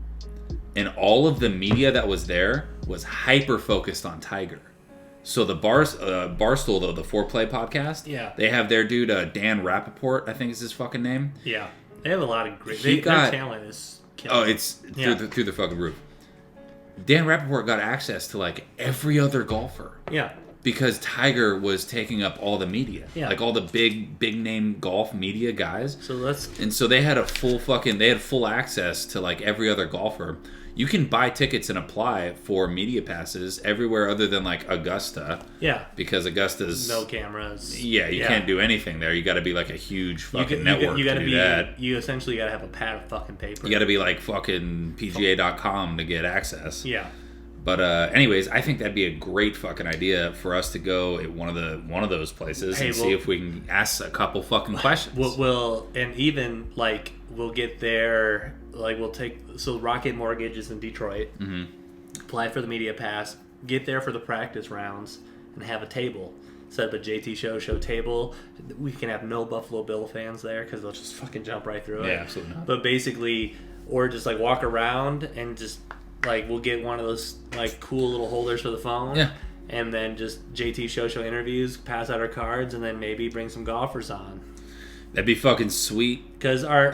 B: And all of the media that was there was hyper focused on Tiger. So the Barstool, though, the Foreplay podcast, they have their dude, Dan Rappaport, I think is his fucking name.
A: Yeah. They have a lot of great...
B: Their
A: talent is...
B: It's through the fucking roof. Dan Rappaport got access to like every other golfer.
A: Yeah.
B: Because Tiger was taking up all the media.
A: Yeah.
B: Like all the big name golf media guys.
A: So
B: they had full access to like every other golfer. You can buy tickets and apply for media passes everywhere other than like Augusta.
A: Yeah.
B: Because Augusta's
A: no cameras.
B: Yeah, you can't do anything there. You got to be like a huge fucking network to do that.
A: You essentially got to have a pad of fucking paper.
B: You got to be like fucking PGA.com to get access.
A: Yeah.
B: But anyways, I think that'd be a great fucking idea for us to go at one of those places and see if we can ask a couple fucking questions.
A: We'll get there. Like we'll take Rocket Mortgage is in Detroit. Apply for the media pass. Get there for the practice rounds and have a table. Set up a JT show table. We can have no Buffalo Bill fans there because they'll just fucking jump right through it.
B: Yeah, absolutely not.
A: But basically, or just like walk around and just like we'll get one of those like cool little holders for the phone.
B: Yeah.
A: And then just JT show interviews, pass out our cards, and then maybe bring some golfers on.
B: That'd be fucking sweet.
A: Because
B: I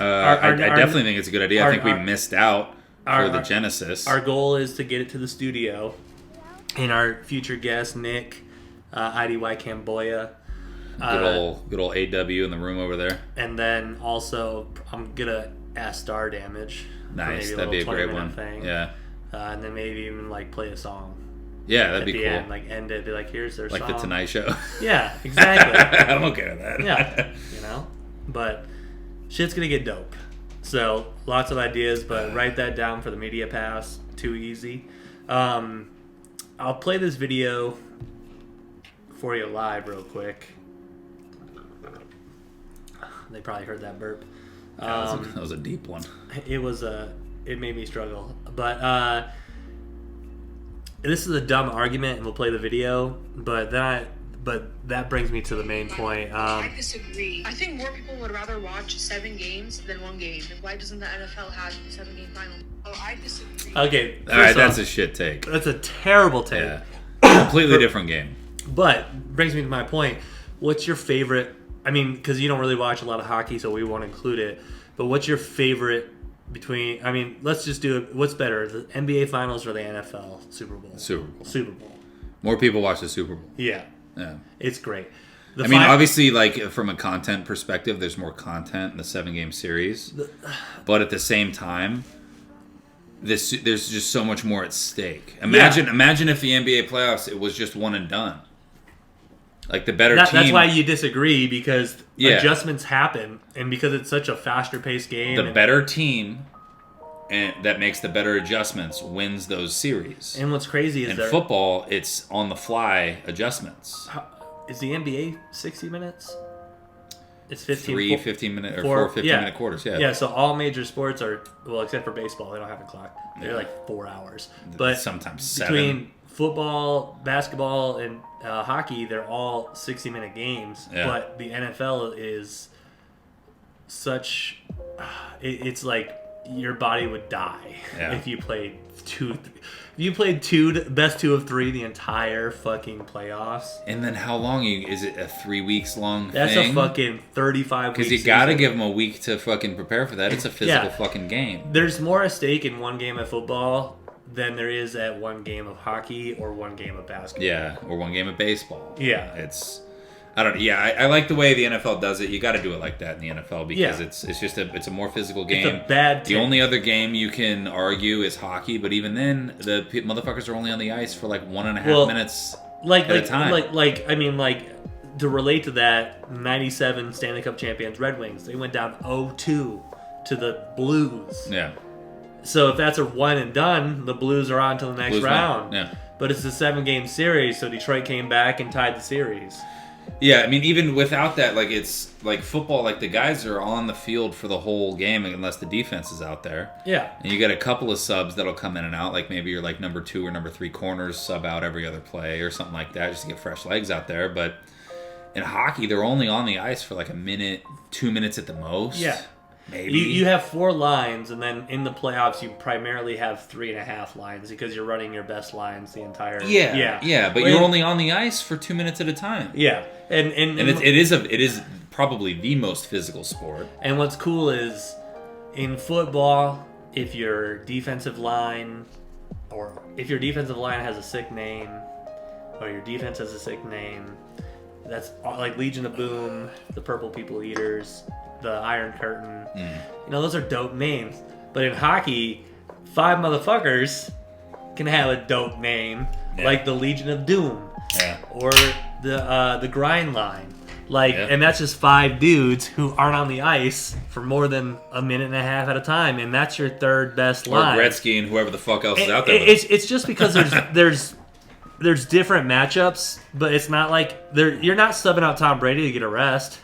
B: definitely think it's a good idea. I think we missed out for the Genesis.
A: Our goal is to get it to the studio, and our future guest Nick, IDY Camboya.
B: Good old AW in the room over there.
A: And then also, I'm gonna ask Star Damage.
B: Nice, that'd be a great one.
A: Thing.
B: Yeah.
A: And then maybe even like play a song.
B: Yeah, that'd be cool.
A: End, like end it, be like, here's their
B: like
A: song.
B: the Tonight Show.
A: Yeah, exactly.
B: I'm okay with that.
A: Yeah, but shit's gonna get dope. So lots of ideas, but write that down for the media pass. Too easy. I'll play this video for you live real quick. They probably heard that burp.
B: That was a deep one.
A: It made me struggle. But this is a dumb argument, and we'll play the video. But that brings me to the main point.
C: I disagree. I think more people would rather watch 7 games than 1 game. And why doesn't the NFL have a 7-game final? Oh, I disagree.
A: Okay.
B: All right, that's a shit take.
A: That's a terrible take.
B: Yeah. Completely different game.
A: But brings me to my point. What's your favorite? I mean, because you don't really watch a lot of hockey, so we won't include it. But what's your favorite between? I mean, let's just do it. What's better, the NBA Finals or the NFL Super Bowl? Super Bowl.
B: More people watch the Super Bowl.
A: Yeah.
B: Yeah.
A: It's great.
B: Obviously, like from a content perspective, there's more content in the 7-game series. But at the same time, there's just so much more at stake. Imagine if the NBA playoffs it was just one and done. Like the better team.
A: That's why you disagree, because adjustments happen, and because it's such a faster paced game.
B: The better team, and that makes the better adjustments, wins those series.
A: And what's crazy is
B: in football, it's on the fly adjustments.
A: Is the NBA 60 minutes? It's 15.
B: 15-minute or 4 15-minute quarters. Yeah.
A: Yeah. So all major sports are, well, except for baseball, they don't have a clock. They're like 4 hours. But
B: sometimes 7.
A: Between football, basketball, and hockey, they're all 60-minute games.
B: Yeah.
A: But the NFL is such. It's like your body would die if you played best 2 of 3 the entire fucking playoffs.
B: And then how long is it? A 3 weeks long
A: That's
B: thing?
A: a fucking 35 weeks.
B: Because you got to give them a week to fucking prepare for that. It's a physical fucking game.
A: There's more at stake in 1 game of football than there is at 1 game of hockey or 1 game of basketball.
B: Yeah, or 1 game of baseball.
A: Yeah.
B: I like the way the NFL does it. You got to do it like that in the NFL because it's a more physical game.
A: It's a bad
B: The only other game you can argue is hockey, but even then, the motherfuckers are only on the ice for like 1.5 minutes at a time.
A: To relate to that, 97 Stanley Cup champions Red Wings, they went down 0-2 to the Blues.
B: Yeah.
A: So if that's a one and done, the Blues are on to the next round.
B: Yeah.
A: But it's a 7-game series, so Detroit came back and tied the series.
B: Yeah, I mean, even without that, like, it's like football, like, the guys are on the field for the whole game unless the defense is out there.
A: Yeah.
B: And you get a couple of subs that'll come in and out, like maybe you're like number 2 or number 3 corners sub out every other play or something like that just to get fresh legs out there. But in hockey, they're only on the ice for like a minute, 2 minutes at the most.
A: Yeah.
B: Maybe.
A: You have 4 lines, and then in the playoffs, you primarily have 3.5 lines because you're running your best lines the entire.
B: Yeah. But you're only on the ice for 2 minutes at a time.
A: Yeah, and
B: it is probably the most physical sport.
A: And what's cool is in football, if your defensive line has a sick name, or your defense has a sick name, that's like Legion of Boom, the Purple People Eaters, the Iron Curtain. Those are dope names. But in hockey, 5 motherfuckers can have a dope name, like the Legion of Doom, or the Grind Line. And that's just 5 dudes who aren't on the ice for more than a minute and a half at a time, and that's your third best line.
B: Or Gretzky and whoever the fuck else is out there.
A: It's just because there's different matchups, but it's not like you're not subbing out Tom Brady to get a rest.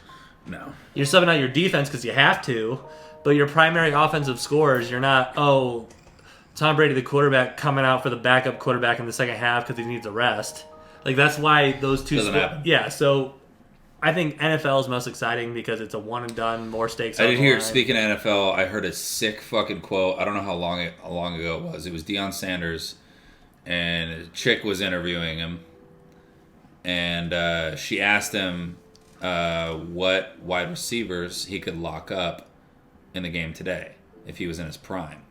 B: No.
A: You're subbing out your defense because you have to, but your primary offensive scorers, you're not, Tom Brady, the quarterback, coming out for the backup quarterback in the second half because he needs a rest. Like, that's why those two...
B: Doesn't happen.
A: Yeah, so I think NFL is most exciting because it's a one and done, more stakes.
B: I did hear, speaking of NFL, I heard a sick fucking quote. I don't know how long ago it was. It was Deion Sanders, and a chick was interviewing him, and she asked him what wide receivers he could lock up in the game today if he was in his prime.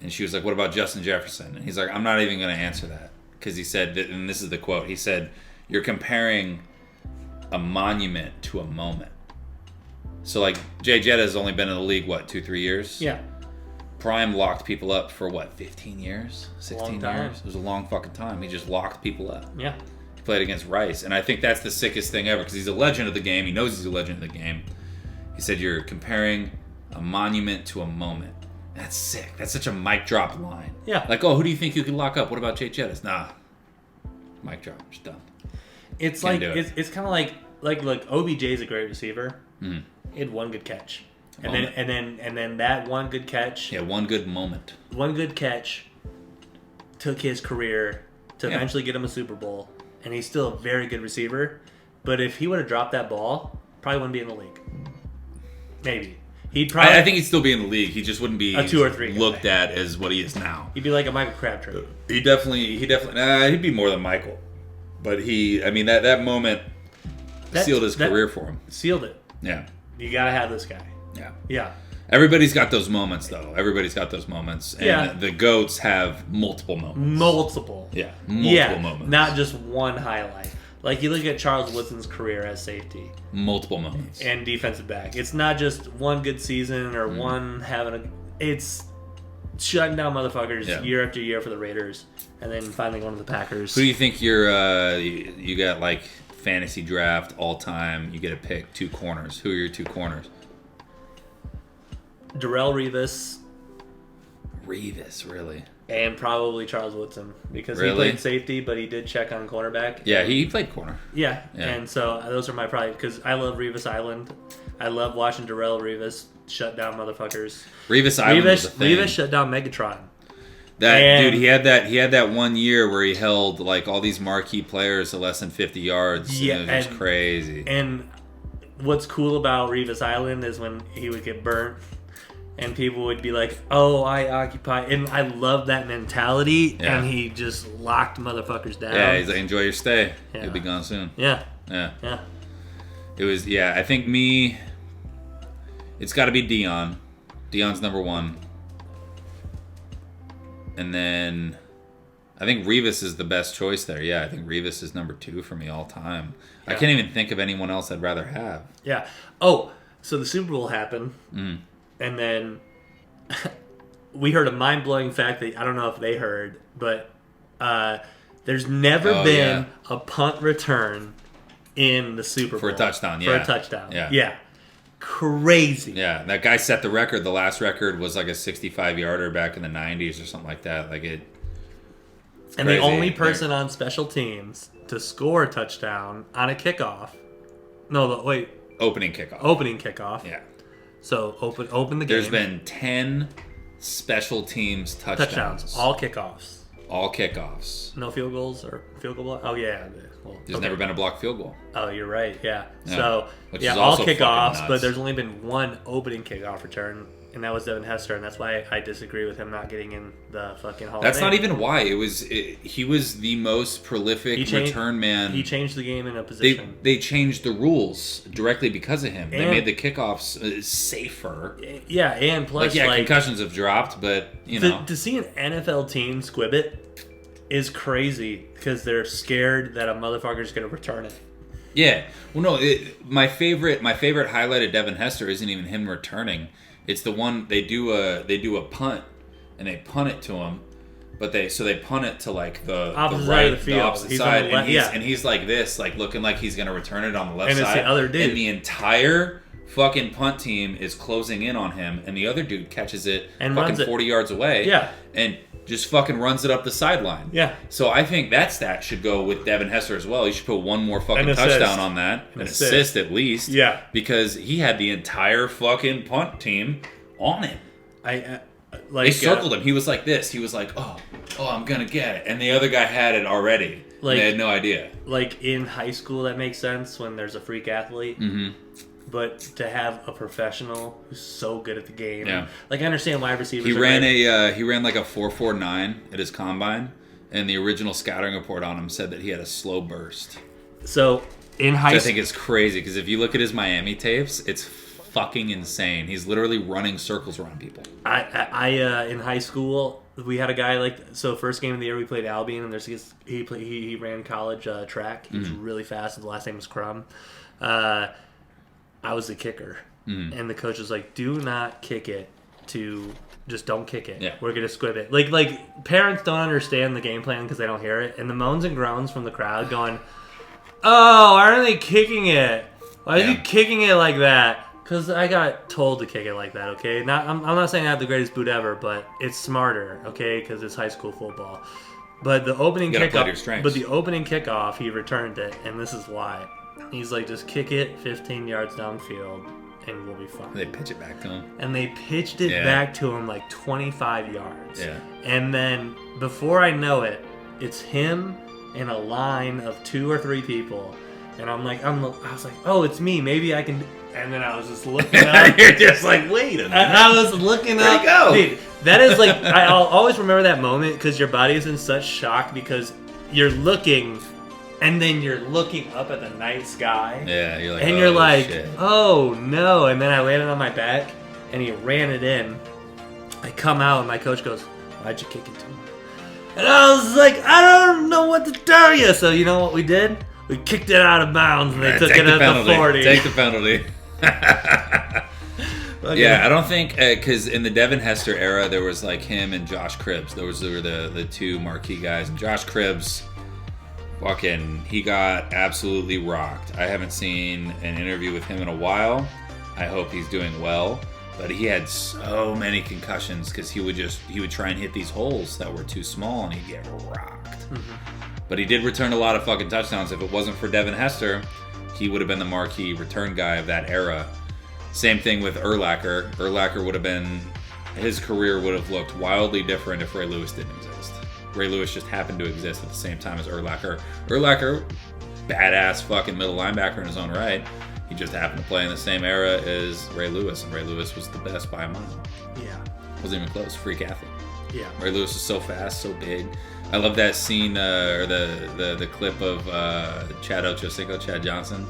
B: And she was like, what about Justin Jefferson? And he's like, I'm not even going to answer that. Because he said, that, and this is the quote, he said, you're comparing a monument to a moment. So, like, Jay Jetta has only been in the league, 2-3 years?
A: Yeah.
B: Prime locked people up for, 15 years? 16
A: Long time.
B: years? It was a long fucking time. He just locked people up.
A: Yeah.
B: He played against Rice. And I think that's the sickest thing ever because he's a legend of the game. He knows he's a legend of the game. He said, you're comparing a monument to a moment. That's sick. That's such a mic drop line.
A: Yeah.
B: Like, oh, who do you think you could lock up? What about Jay Jettis? Nah. Mic drop. Just done.
A: It's
B: Can't
A: like
B: do it.
A: it's kind of like look, OBJ's a great receiver.
B: Mm.
A: He had one good catch,
B: Moment.
A: and then that one good catch,
B: Yeah, one good moment.
A: took his career to
B: Yeah.
A: eventually get him a Super Bowl, and he's still a very good receiver. But if he would have dropped that ball, probably wouldn't be in the league. Maybe he'd probably.
B: I think he'd still be in the league. He just wouldn't be
A: A 2 or 3 guy.
B: looked at as what he is now.
A: he'd be like a Michael Crabtree.
B: He definitely. He'd be more than Michael. But that moment sealed his career for him.
A: Sealed it.
B: Yeah.
A: You gotta have this guy.
B: Yeah.
A: Yeah.
B: Everybody's got those moments, though. Everybody's got those moments. And
A: Yeah.
B: the GOATs have multiple moments.
A: Multiple.
B: Yeah. Multiple moments.
A: Not just one highlight. Like you look at Charles Woodson's career as safety
B: Multiple moments.
A: and defensive back. It's not just one good season or one having a. It's shutting down motherfuckers
B: Yeah.
A: year after year for the Raiders, and then finally going to the Packers.
B: Who do you think you got like fantasy draft all time? You get to pick 2 corners. Who are your 2 corners?
A: Darrelle Revis
B: Revis, really?
A: and probably Charles Woodson because he
B: Really?
A: played safety, but he did check on cornerback.
B: Yeah, he played corner.
A: Yeah,
B: Yeah.
A: and so those are my probably because I love Revis Island. I love watching Darrelle Revis shut down motherfuckers.
B: Revis Island was a thing.
A: Revis shut down Megatron.
B: That
A: and-
B: dude, he had that one year where he held like all these marquee players to less than 50 yards.
A: Yeah,
B: and it was just
A: and-
B: crazy.
A: And what's cool about Revis Island is when he would get burnt and people would be like, oh, I occupy. And I love that mentality.
B: Yeah.
A: And he just locked motherfuckers down.
B: Yeah, he's like, enjoy your stay.
A: Yeah.
B: You'll be gone soon.
A: Yeah.
B: Yeah.
A: Yeah.
B: It was, yeah, I think it's got to be Dion. Dion's number 1. And then I think Revis is the best choice there. Yeah, I think Revis is number 2 for me all time. I
A: Yeah.
B: can't even think of anyone else I'd rather have.
A: Yeah. Oh, so the Super Bowl happened.
B: Mm.
A: And then we heard a mind-blowing fact that I don't know if they heard, but there's never
B: Oh,
A: been
B: yeah.
A: a punt return in the Super Bowl.
B: For a touchdown,
A: For
B: yeah.
A: a touchdown.
B: Yeah.
A: Yeah. Crazy.
B: Yeah, that guy set the record. The last record was like a 65-yarder back in the 90s or something like that. Like it.
A: And
B: crazy.
A: the only person on special teams to score a touchdown on a kickoff. No, wait.
B: Opening kickoff.
A: Opening kickoff.
B: Yeah.
A: So open the game.
B: There's been 10 special teams touchdowns.
A: All kickoffs.
B: All kickoffs.
A: No field goals or field goal block? Oh, yeah. Well,
B: There's
A: okay.
B: never been a blocked field goal.
A: Oh, you're right. Yeah.
B: Yeah.
A: So,
B: Which
A: yeah,
B: is
A: all
B: also fucking
A: kickoffs,
B: nuts.
A: but there's only been one opening kickoff return, and that was Devin Hester, and that's why I disagree with him not getting in the fucking Hall
B: That's
A: of Fame.
B: not even why. He was the most prolific
A: He changed-
B: return man.
A: He changed the game in a position.
B: They changed the rules directly because of him. They
A: And-
B: made the kickoffs safer.
A: Yeah, and plus,
B: Concussions have dropped, but you know.
A: to see an NFL team squib it is crazy because they're scared that a motherfucker's going to return it.
B: Yeah. Well, no. My favorite highlight of Devin Hester isn't even him returning. It's the one they do a punt and they punt it to him, but they punt it to like the
A: Opposite
B: right,
A: side of the field.
B: opposite
A: He's on
B: side,
A: the
B: and
A: left-
B: he's
A: yeah.
B: and he's like this, like looking like he's gonna return it on the left
A: And it's
B: side.
A: the other dude.
B: And the entire fucking punt team is closing in on him, and the other dude catches it
A: And
B: fucking
A: runs it.
B: 40 yards away.
A: Yeah.
B: And just fucking runs it up the sideline.
A: Yeah.
B: So I think that stat should go with Devin Hester as well. He should put one more fucking
A: An assist.
B: touchdown on that. An assist at least.
A: Yeah.
B: Because he had the entire fucking punt team on him. They circled him. He was like this. He was like, oh, I'm going to get it. And the other guy had it already.
A: Like-
B: They had no idea.
A: Like in high school, that makes sense when there's a freak athlete.
B: Mm-hmm.
A: But to have a professional who's so good at the game,
B: Yeah.
A: like I understand wide receivers.
B: He
A: are
B: ran
A: great.
B: he ran like a 4.49 at his combine. And the original scouting report on him said that he had a slow burst.
A: So in high
B: Which I
A: school,
B: think is crazy because if you look at his Miami tapes, it's fucking insane. He's literally running circles around people.
A: I in high school we had a guy like, so first game of the year we played Albion, and he ran college track. He was really fast. His last name was Crum. I was the kicker, and the coach was like, "Do not kick it to." Just don't kick it.
B: Yeah.
A: We're gonna squib it. Like parents don't understand the game plan because they don't hear it, and the moans and groans from the crowd going, "Oh, why aren't they kicking it? Why are you kicking it like that?" Because I got told to kick it like that. Okay, I'm not saying I have the greatest boot ever, but it's smarter. Okay, because it's high school football. But the opening kickoff, he returned it, and this is why. He's like, just kick it 15 yards downfield. And we'll be fine.
B: They pitch it back to him.
A: And they pitched it back to him like 25 yards.
B: Yeah.
A: And then before I know it, it's him and a line of 2 or 3 people. And I was like, oh, it's me. Maybe I can. And then I was just looking up.
B: You're just like, wait a minute.
A: I was looking
B: Where'd
A: up.
B: he go?
A: Dude, that is like, I'll always remember that moment because your body is in such shock because you're looking. And then you're looking up at the night sky.
B: Yeah, you're like,
A: and you're like, oh no. And then I landed on my back and he ran it in. I come out and my coach goes, why'd you kick it to him? And I was like, I don't know what to tell you. So you know what we did? We kicked it out of bounds and they took it at the 40.
B: Take the penalty. Yeah, I don't think, because in the Devin Hester era, there was like him and Josh Cribbs. Those were the 2 marquee guys. And Josh Cribbs, he got absolutely rocked. I haven't seen an interview with him in a while. I hope he's doing well. But he had so many concussions because he would try and hit these holes that were too small and he'd get rocked. But he did return a lot of fucking touchdowns. If it wasn't for Devin Hester, he would have been the marquee return guy of that era. Same thing with Urlacher. Urlacher would have been, his career would have looked wildly different if Ray Lewis didn't exist. Ray Lewis just happened to exist at the same time as Urlacher. Urlacher, badass fucking middle linebacker in his own right. He just happened to play in the same era as Ray Lewis, and Ray Lewis was the best by a mile.
A: Yeah.
B: Wasn't even close. Freak athlete.
A: Yeah.
B: Ray Lewis is so fast, so big. I love that scene, or the clip of Chad Ochocinco, Chad Johnson,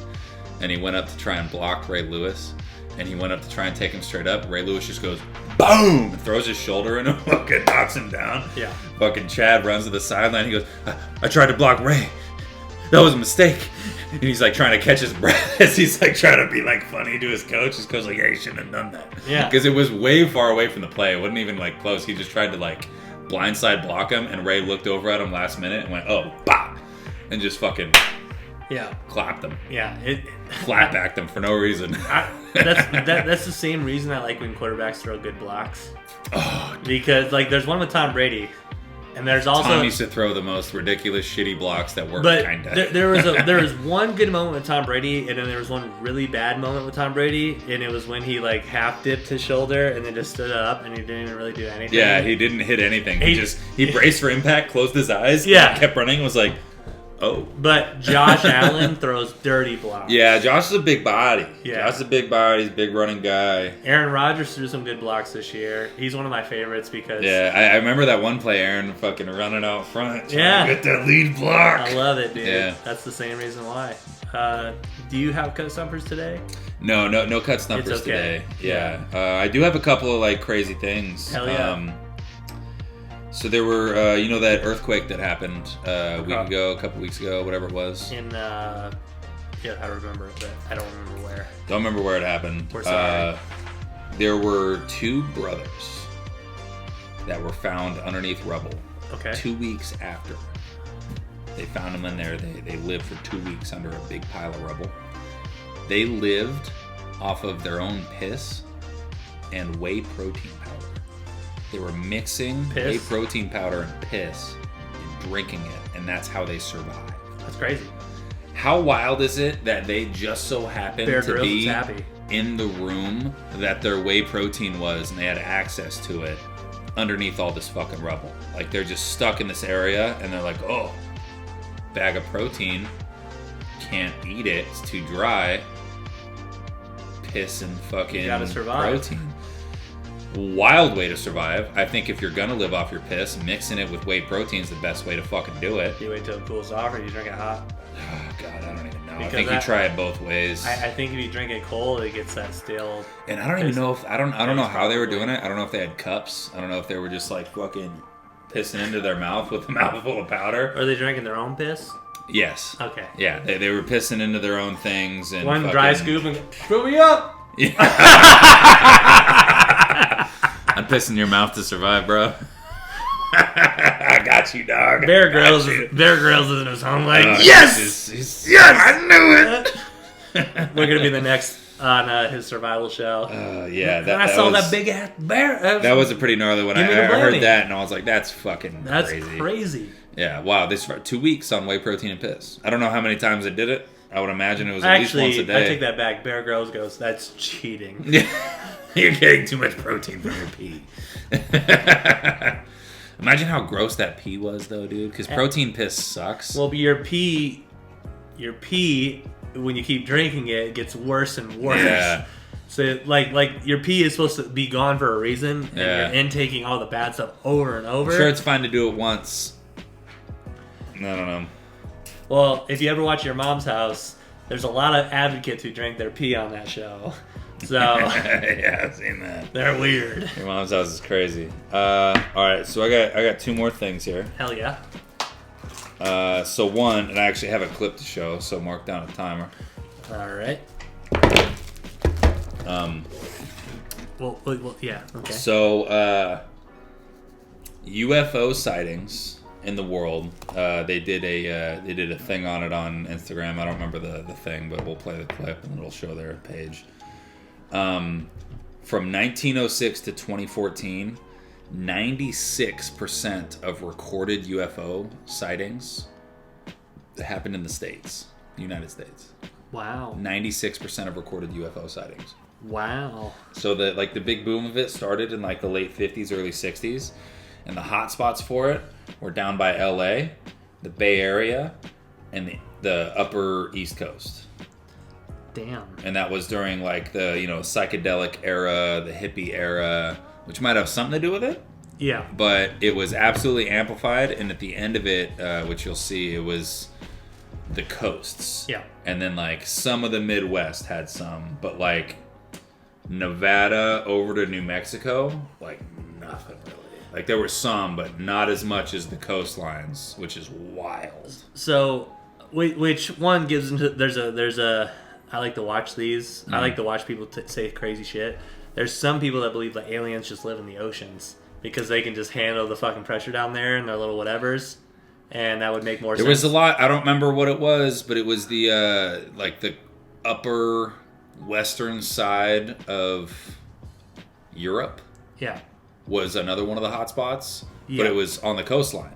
B: and he went up to try and block Ray Lewis, and he went up to try and take him straight up. Ray Lewis just goes, boom, and throws his shoulder in him, fucking knocks him down.
A: Yeah.
B: Fucking Chad runs to the sideline. He goes, I tried to block Ray. That was a mistake. And he's like trying to catch his breath as he's like trying to be like funny to his coach. His coach's like, yeah, you shouldn't have done that.
A: Yeah. Because
B: it was way far away from the play. It wasn't even like close. He just tried to like blindside block him, and Ray looked over at him last minute and went, oh, bah, and just fucking clapped him.
A: Yeah.
B: Flat backed him for no reason.
A: That's the same reason I like when quarterbacks throw good blocks.
B: Oh,
A: because like there's one with Tom Brady, and there's also
B: Tom used to throw the most ridiculous shitty blocks that worked kinda.
A: But there was one good moment with Tom Brady, and then there was one really bad moment with Tom Brady, and it was when he like half dipped his shoulder and then just stood up and he didn't even really do anything.
B: Yeah, he didn't hit anything. He braced for impact, closed his eyes, kept running, and was like, oh.
A: But Josh Allen throws dirty blocks.
B: Yeah, Josh is a big body.
A: Yeah.
B: Josh is a big body. He's a big running guy.
A: Aaron Rodgers threw some good blocks this year. He's one of my favorites because...
B: Yeah, I remember that one play, Aaron fucking running out front.
A: Yeah.
B: To get that lead block.
A: I love it, dude.
B: Yeah.
A: That's the same reason why. Do you have cut stumpers today?
B: No cut stumpers today. Yeah. I do have a couple of like crazy things.
A: Hell yeah.
B: So there were, that earthquake that happened a couple weeks ago, whatever it was.
A: I remember, but I don't remember where.
B: Don't remember where it happened.
A: We're sorry.
B: There were 2 brothers that were found underneath rubble.
A: Okay.
B: 2 weeks after. They found them in there. They lived for 2 weeks under a big pile of rubble. They lived off of their own piss and whey protein powder. They were mixing whey protein powder and piss and drinking it, and that's how they survived.
A: That's crazy.
B: How wild is it that they just so happened to be
A: happy
B: in the room that their whey protein was, and they had access to it underneath all this fucking rubble? Like, they're just stuck in this area, and they're like, oh, bag of protein, can't eat it, it's too dry. Piss and fucking protein. Wild way to survive. I think if you're gonna live off your piss, mixing it with whey protein is the best way to fucking do it.
A: You wait till it cools off, or you drink it hot?
B: God, I don't even know. I
A: Because
B: think you try it both ways.
A: I think if you drink it cold, it gets that stale.
B: And I don't even know if I don't know how they were
A: probably.
B: doing it. I don't know if they had cups. I don't know if they were just like fucking pissing into their mouth with a mouthful of powder.
A: Are they drinking their own piss?
B: Yes.
A: Okay.
B: Yeah, they were pissing into their own things and
A: One
B: fucking,
A: dry scoop and fill me up.
B: I'm pissing your mouth to survive, bro. I got you, dog.
A: Bear Grylls is in his home like,
B: yes, I knew it.
A: we're gonna be the next on his survival show.
B: Yeah,
A: And I saw that big ass bear.
B: That was a pretty gnarly one. I
A: Give me the
B: heard
A: blamey.
B: that and I was like, that's fucking
A: That's
B: crazy.
A: crazy.
B: Yeah, wow. This for 2 weeks on whey protein and piss. I don't know how many times I did it. I would imagine it was at least once a
A: Actually,
B: day.
A: I take that back. Bear Grylls goes, that's cheating.
B: You're getting too much protein from your pee. Imagine how gross that pee was, though, dude. Because protein piss sucks.
A: Well, but your pee, when you keep drinking it gets worse and worse.
B: Yeah.
A: So like your pee is supposed to be gone for a reason, and
B: Yeah.
A: you're intaking all the bad stuff over and over.
B: I'm sure it's fine to do it once. I don't know.
A: Well, if you ever watch Your Mom's House, there's a lot of advocates who drink their pee on that show. So
B: Yeah, I've seen that.
A: they're weird.
B: Your mom's house is crazy. All right, so I got 2 more things here.
A: Hell yeah.
B: So one, and I actually have a clip to show, so mark down a timer.
A: All right. Well, yeah. Okay.
B: So UFO sightings in the world. They did a thing on it on Instagram. I don't remember the thing, but we'll play the clip and it'll show their page. From 1906 to 2014, 96% of recorded UFO sightings happened in the United States.
A: Wow.
B: 96% of recorded UFO sightings.
A: Wow.
B: So the big boom of it started in like the late 50s, early 60s, and the hot spots for it were down by LA, the Bay Area, and the upper East Coast.
A: Damn.
B: And that was during like the psychedelic era, the hippie era, which might have something to do with it.
A: Yeah.
B: But it was absolutely amplified, and at the end of it, which you'll see, it was the coasts.
A: Yeah.
B: And then like some of the Midwest had some, but like Nevada over to New Mexico, like nothing really. Like there were some, but not as much as the coastlines, which is wild.
A: So, which one gives into there's a I like to watch these. I like to watch people say crazy shit. There's some people that believe that aliens just live in the oceans because they can just handle the fucking pressure down there and their little whatevers, and that would make more sense.
B: There was a lot. I don't remember what it was, but it was the like the upper western side of Europe
A: Yeah.
B: was another one of the hot spots,
A: Yeah.
B: but it was on the coastline.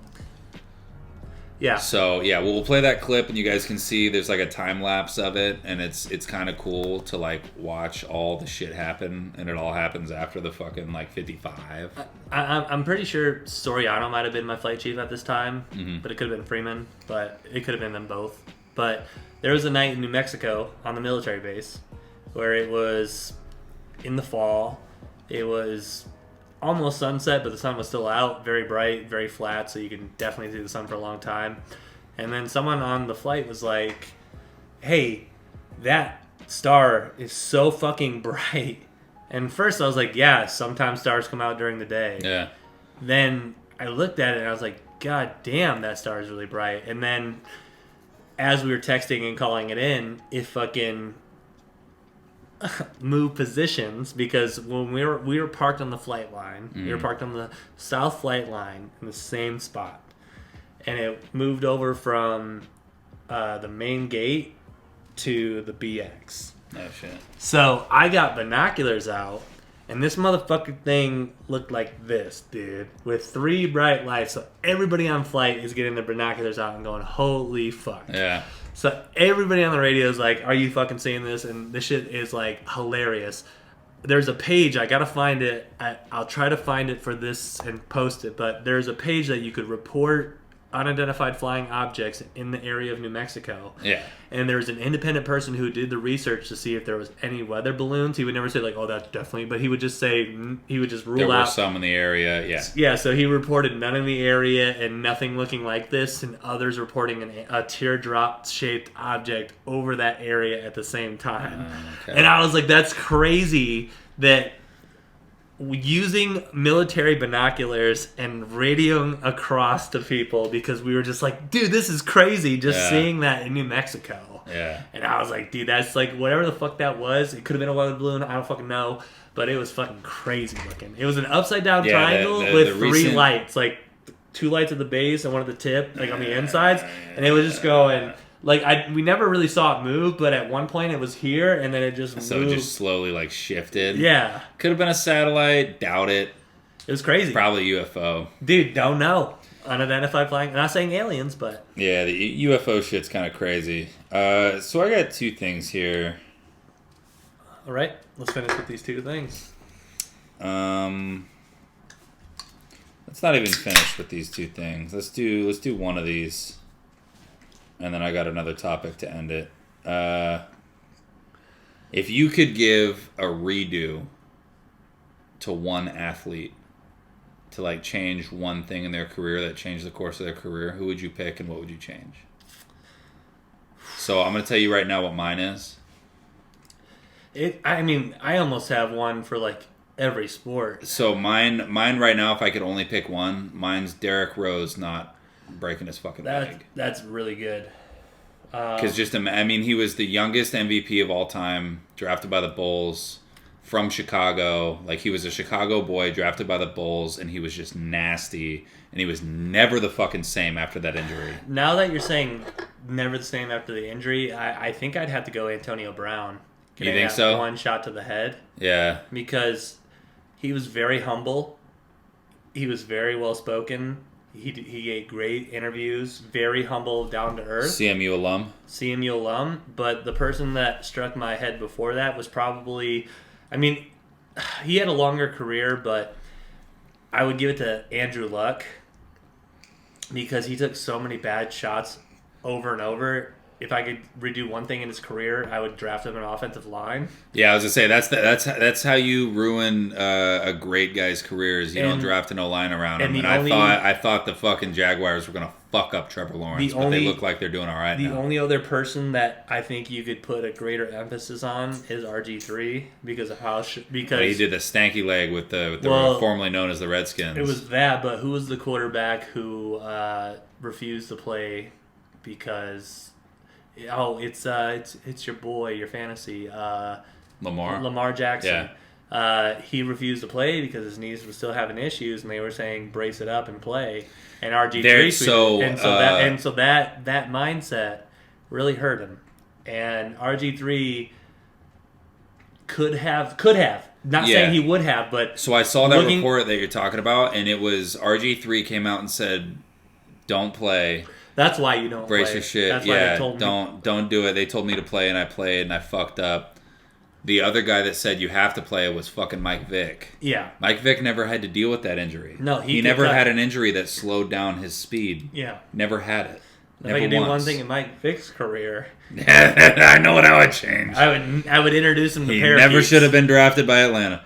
A: Yeah.
B: So yeah, we'll play that clip and you guys can see there's like a time lapse of it, and it's kind of cool to like watch all the shit happen, and it all happens after the fucking like 55.
A: I'm pretty sure Soriano might have been my flight chief at this time,
B: Mm-hmm.
A: but it could have been Freeman, but it could have been them both. But there was a night in New Mexico on the military base where it was in the fall. It was almost sunset, but the sun was still out, very bright, very flat, so you can definitely see the sun for a long time. And then someone on the flight was like, hey, that star is so fucking bright. And first I was like, yeah, sometimes stars come out during the day.
B: Yeah.
A: Then I looked at it and I was like, God damn, that star is really bright. And then as we were texting and calling it in, it fucking moved positions, because when we were parked on the flight line, we were parked on the south flight line in the same spot, and it moved over from the main gate to the BX.
B: Oh shit.
A: So I got binoculars out, and this motherfucking thing looked like this, dude, with 3 bright lights. So everybody on flight is getting their binoculars out and going, holy fuck.
B: Yeah.
A: So everybody on the radio is like, are you fucking seeing this? And this shit is like hilarious. There's a page, I gotta find it. I'll try to find it for this and post it, but there's a page that you could report unidentified flying objects in the area of New Mexico.
B: Yeah.
A: And there was an independent person who did the research to see if there was any weather balloons. He would never say like, "Oh, that's definitely," but he would just say he would just rule
B: There were
A: out
B: some in the area, yeah.
A: Yeah, so he reported none in the area and nothing looking like this, and others reporting a teardrop-shaped object over that area at the same time.
B: Okay.
A: And I was like, that's crazy that using military binoculars and radioing across to people, because we were just like, dude, this is crazy just
B: Yeah.
A: seeing that in New Mexico.
B: Yeah.
A: And I was like, dude, that's like whatever the fuck that was. It could have been a weather balloon. I don't fucking know. But it was fucking crazy looking. It was an upside down
B: Yeah,
A: triangle
B: the
A: with three
B: recent-
A: lights, like 2 lights at the base and one at the tip, like on the insides. And it was just going, like, we never really saw it move, but at one point it was here and then it just
B: So
A: moved.
B: it just slowly like shifted.
A: Yeah.
B: Could have been a satellite. Doubt it.
A: It was crazy.
B: Probably UFO.
A: Dude, don't know. Unidentified flying. I'm not saying aliens, but
B: Yeah, the UFO shit's kind of crazy. So I got 2 things here.
A: all right, let's finish with these 2 things.
B: Let's not even finish with these 2 things. Let's do one of these, and then I got another topic to end it. If you could give a redo to one athlete to like change one thing in their career that changed the course of their career, who would you pick and what would you change? So I'm gonna tell you right now what mine is.
A: I mean, I almost have one for like every sport.
B: So mine right now, if I could only pick one, mine's Derrick Rose not breaking his fucking leg.
A: That's really good.
B: Because he was the youngest MVP of all time, drafted by the Bulls from Chicago. Like, he was a Chicago boy drafted by the Bulls, and he was just nasty. And he was never the fucking same after that injury.
A: Now that you're saying never the same after the injury, I think I'd have to go Antonio Brown.
B: You think so?
A: One shot to the head.
B: Yeah.
A: Because he was very humble. He was very well spoken. He gave great interviews. Very humble, down to earth.
B: CMU alum.
A: CMU alum. But the person that struck my head before that was probably, I mean, he had a longer career, but I would give it to Andrew Luck because he took so many bad shots over and over. If I could redo one thing in his career, I would draft him an offensive line.
B: Yeah, I was gonna say that's how you ruin a great guy's career. Is you don't draft an O-line around him. And I thought the fucking Jaguars were gonna fuck up Trevor Lawrence, but they look like they're doing all right now.
A: The only other person that I think you could put a greater emphasis on is RG3 because of how because
B: he did the stanky leg with the formerly known as the Redskins.
A: It was that, but who was the quarterback who refused to play because? Oh, it's your boy, your fantasy, Lamar Jackson.
B: Yeah.
A: He refused to play because his knees were still having issues, and they were saying brace it up and play. And RG3, so that mindset really hurt him. And RG3 could have, not saying he would have, but
B: so I saw that report that you're talking about, and it was RG3 came out and said, "Don't play."
A: That's why you don't
B: brace
A: play.
B: your shit.
A: That's why they told
B: me. Don't do it. They told me to play, and I played, and I fucked up. The other guy that said you have to play was fucking Mike Vick.
A: Yeah.
B: Mike Vick never had to deal with that injury.
A: No,
B: he never had an injury that slowed down his speed.
A: Yeah.
B: Never had it.
A: If I could do one thing in Mike Vick's career,
B: I know what I would change.
A: I would introduce him to
B: He
A: parakeets.
B: never should have been drafted by Atlanta.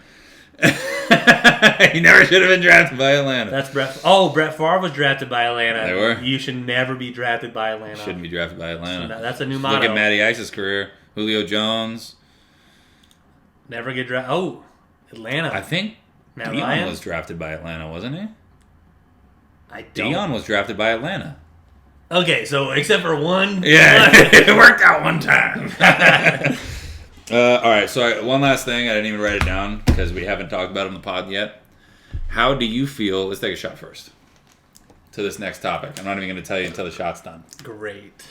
B: He never should have been drafted by Atlanta.
A: That's Brett. Oh, Brett Favre was drafted by Atlanta.
B: They were?
A: You should never be drafted by Atlanta.
B: Shouldn't be drafted by Atlanta.
A: So that's a new motto.
B: Look at Matty Ice's career. Julio Jones.
A: Never get drafted. Oh, Atlanta.
B: I think
A: Matt
B: Deion
A: Ryan?
B: was drafted by Atlanta, wasn't he?
A: Deion
B: was drafted by Atlanta.
A: Okay, so except for one.
B: Yeah, it worked out one time. All right, so one last thing. I didn't even write it down because we haven't talked about it on the pod yet. How do you feel? Let's take a shot first to this next topic. I'm not even going to tell you until the shot's done.
A: Great.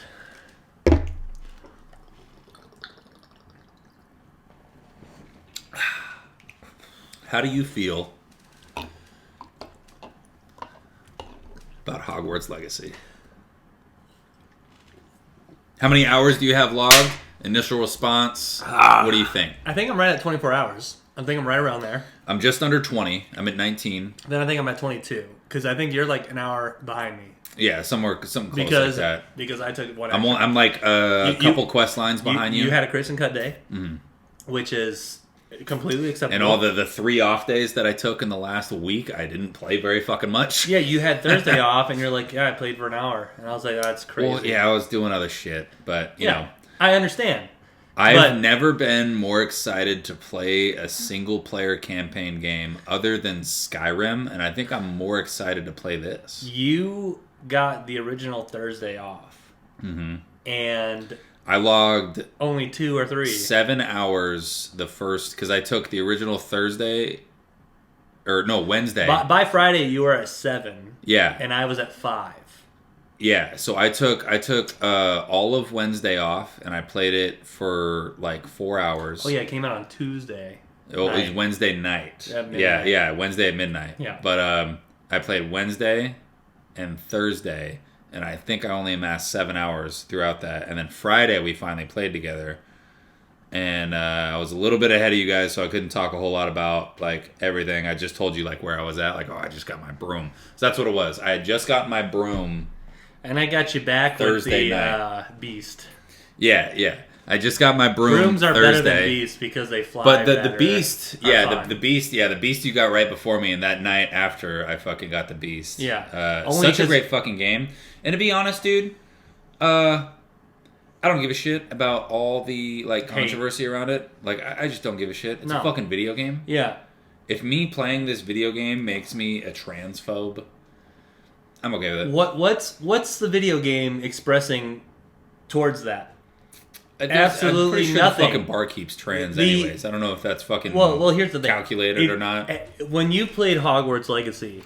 B: How do you feel about Hogwarts Legacy? How many hours do you have logged? Initial response? What do you think?
A: I think I'm right at 24 hours. I think I'm right around there.
B: I'm just under 20. I'm at 19.
A: Then I think I'm at 22 because I think you're like an hour behind me.
B: Yeah, something close like that.
A: Because I took one.
B: I'm like a couple quest lines behind you.
A: You had a Christian cut day, which is completely acceptable.
B: And all the 3 off days that I took in the last week, I didn't play very fucking much.
A: Yeah, you had Thursday off, and you're like, yeah, I played for an hour. And I was like, that's crazy.
B: Well, yeah, I was doing other shit. But, you know.
A: I understand.
B: I've never been more excited to play a single-player campaign game other than Skyrim, and I think I'm more excited to play this.
A: You got the original Thursday off. Mm-hmm. And
B: I logged
A: only 2 or 3.
B: 7 hours the first, because I took the original Wednesday.
A: By Friday, you were at 7.
B: Yeah.
A: And I was at 5.
B: Yeah, so I took all of Wednesday off, and I played it for like 4 hours.
A: Oh yeah, it came out on Tuesday.
B: Oh, it was Wednesday night. Yeah, Wednesday at midnight.
A: Yeah.
B: But I played Wednesday and Thursday, and I think I only amassed 7 hours throughout that. And then Friday we finally played together, and I was a little bit ahead of you guys, so I couldn't talk a whole lot about like everything. I just told you like where I was at. Like, oh, I just got my broom. So that's what it was. I had just gotten my broom.
A: And I got you back
B: Thursday
A: with the
B: night.
A: Beast.
B: Yeah. I just got my broom.
A: Brooms are
B: Thursday.
A: better than Beast because they fly.
B: But the Beast,
A: the
B: Beast you got right before me, and that night after I fucking got the Beast.
A: Yeah.
B: Such a great fucking game. And to be honest, dude, I don't give a shit about all the like controversy around it. Like I just don't give a shit. It's a fucking video game.
A: Yeah.
B: If me playing this video game makes me a transphobe, I'm okay with it.
A: What's the video game expressing towards that?
B: Absolutely I'm pretty sure
A: nothing.
B: The fucking barkeep's trans anyways. I don't know if that's fucking
A: well here's the thing.
B: Calculated or not.
A: When you played Hogwarts Legacy,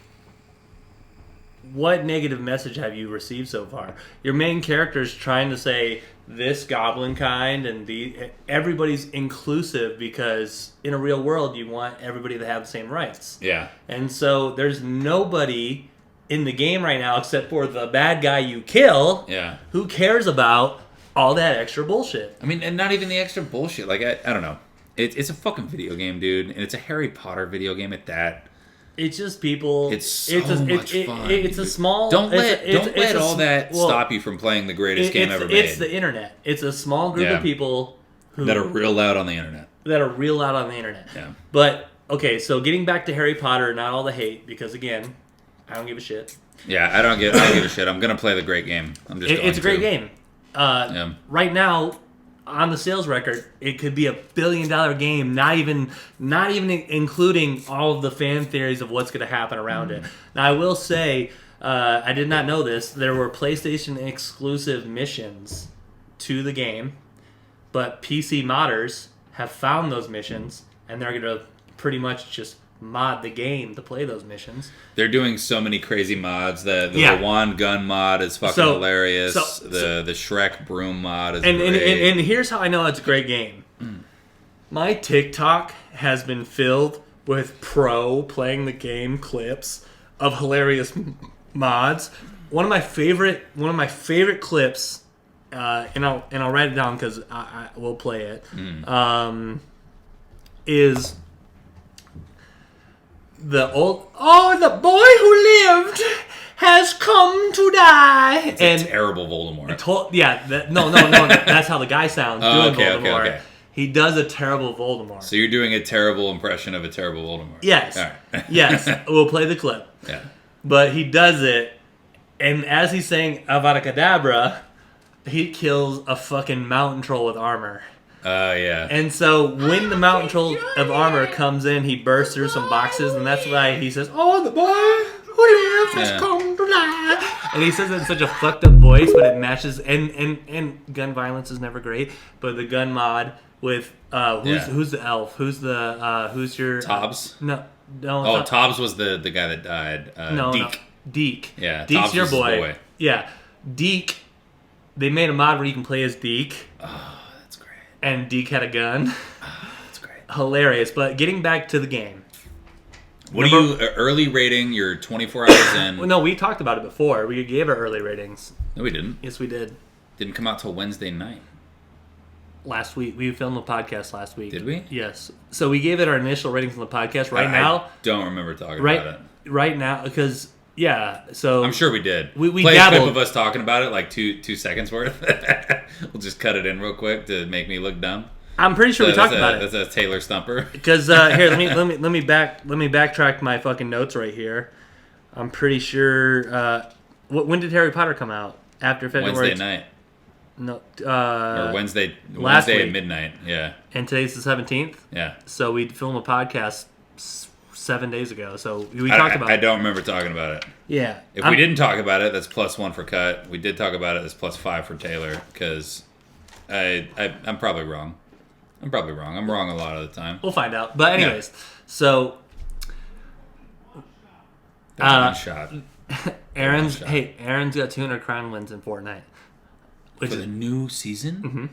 A: what negative message have you received so far? Your main character is trying to say this goblin kind and everybody's inclusive because in a real world you want everybody to have the same rights.
B: Yeah.
A: And so there's nobody in the game right now except for the bad guy you kill.
B: Yeah.
A: Who cares about all that extra bullshit?
B: I mean, and not even the extra bullshit. Like I don't know. It's a fucking video game, dude, and it's a Harry Potter video game at that.
A: It's just people.
B: It's so much fun.
A: It's a small.
B: Don't let all that stop you from playing the greatest game ever made.
A: It's the internet. It's a small group of people
B: that are real loud on the internet.
A: Yeah. But okay, so getting back to Harry Potter, not all the hate, because again, I don't give a shit.
B: Yeah, I don't give a shit. I'm gonna play the great game.
A: It's a great game. Right now, on the sales record, it could be $1 billion game. Not even including all of the fan theories of what's going to happen around it. Now, I will say, I did not know this. There were PlayStation exclusive missions to the game, but PC modders have found those missions, and they're going to pretty much just mod the game to play those missions.
B: They're doing so many crazy mods. The wand gun mod is fucking hilarious. The Shrek broom mod is great.
A: And here's how I know it's a great game. My TikTok has been filled with pro playing the game clips of hilarious mods. One of my favorite clips, and I'll write it down because I will play it. Is the boy who lived has come to die.
B: It's a terrible Voldemort.
A: No, that's how the guy sounds doing Voldemort.
B: Okay.
A: He does a terrible Voldemort.
B: So you're doing a terrible impression of a terrible Voldemort.
A: Yes.
B: All right.
A: Yes. We'll play the clip.
B: Yeah.
A: But he does it, and as he's saying Avada Kedavra, he kills a fucking mountain troll with armor.
B: Yeah.
A: And so when the mountain troll of armor comes in, he bursts through some boxes, and that's why he says, "Oh, the boy who lives has come to die." And he says it in such a fucked up voice, but it matches. And gun violence is never great, but the gun mod with who's the elf? Who's your
B: Tobbs?
A: No.
B: Oh, Tobbs was the guy that died. Deke.
A: Deke.
B: Yeah,
A: Deke's
B: Tobbs
A: your
B: was his
A: boy. Yeah, Deke. They made a mod where you can play as Deke.
B: Oh, that's great.
A: And Deke had a gun.
B: Oh, that's great.
A: Hilarious. But getting back to the game.
B: What are you early rating? You're 24 hours in.
A: Well, no, we talked about it before. We gave our early ratings.
B: No, we didn't.
A: Yes, we did.
B: Didn't come out till Wednesday night.
A: Last week. We filmed the podcast last week.
B: Did we?
A: Yes. So we gave it our initial ratings on the podcast. Right now.
B: I don't remember talking about it.
A: Right now, because Yeah, so
B: I'm sure we did.
A: We
B: Play a clip
A: dabbled.
B: of us talking about it, like two seconds worth. We'll just cut it in real quick to make me look dumb.
A: I'm pretty sure we talked about it.
B: That's a Taylor Stumper.
A: Because here, let me backtrack my fucking notes right here. I'm pretty sure. When did Harry Potter come out? After February.
B: Wednesday night
A: No.
B: or Wednesday
A: last
B: at
A: week.
B: midnight. Yeah,
A: And today's the 17th.
B: yeah.
A: So we filmed a podcast 7 days ago. So we talked about
B: I
A: it.
B: don't remember talking about it.
A: Yeah.
B: If we didn't talk about it, that's +1 for cut. We did talk about it. That's +5 for Taylor because I'm probably wrong. I'm wrong a lot of the time.
A: We'll find out. But anyways, so
B: One shot
A: Aaron's
B: shot.
A: Aaron's got 200 crown wins in Fortnite. Which
B: for
A: is
B: the new season.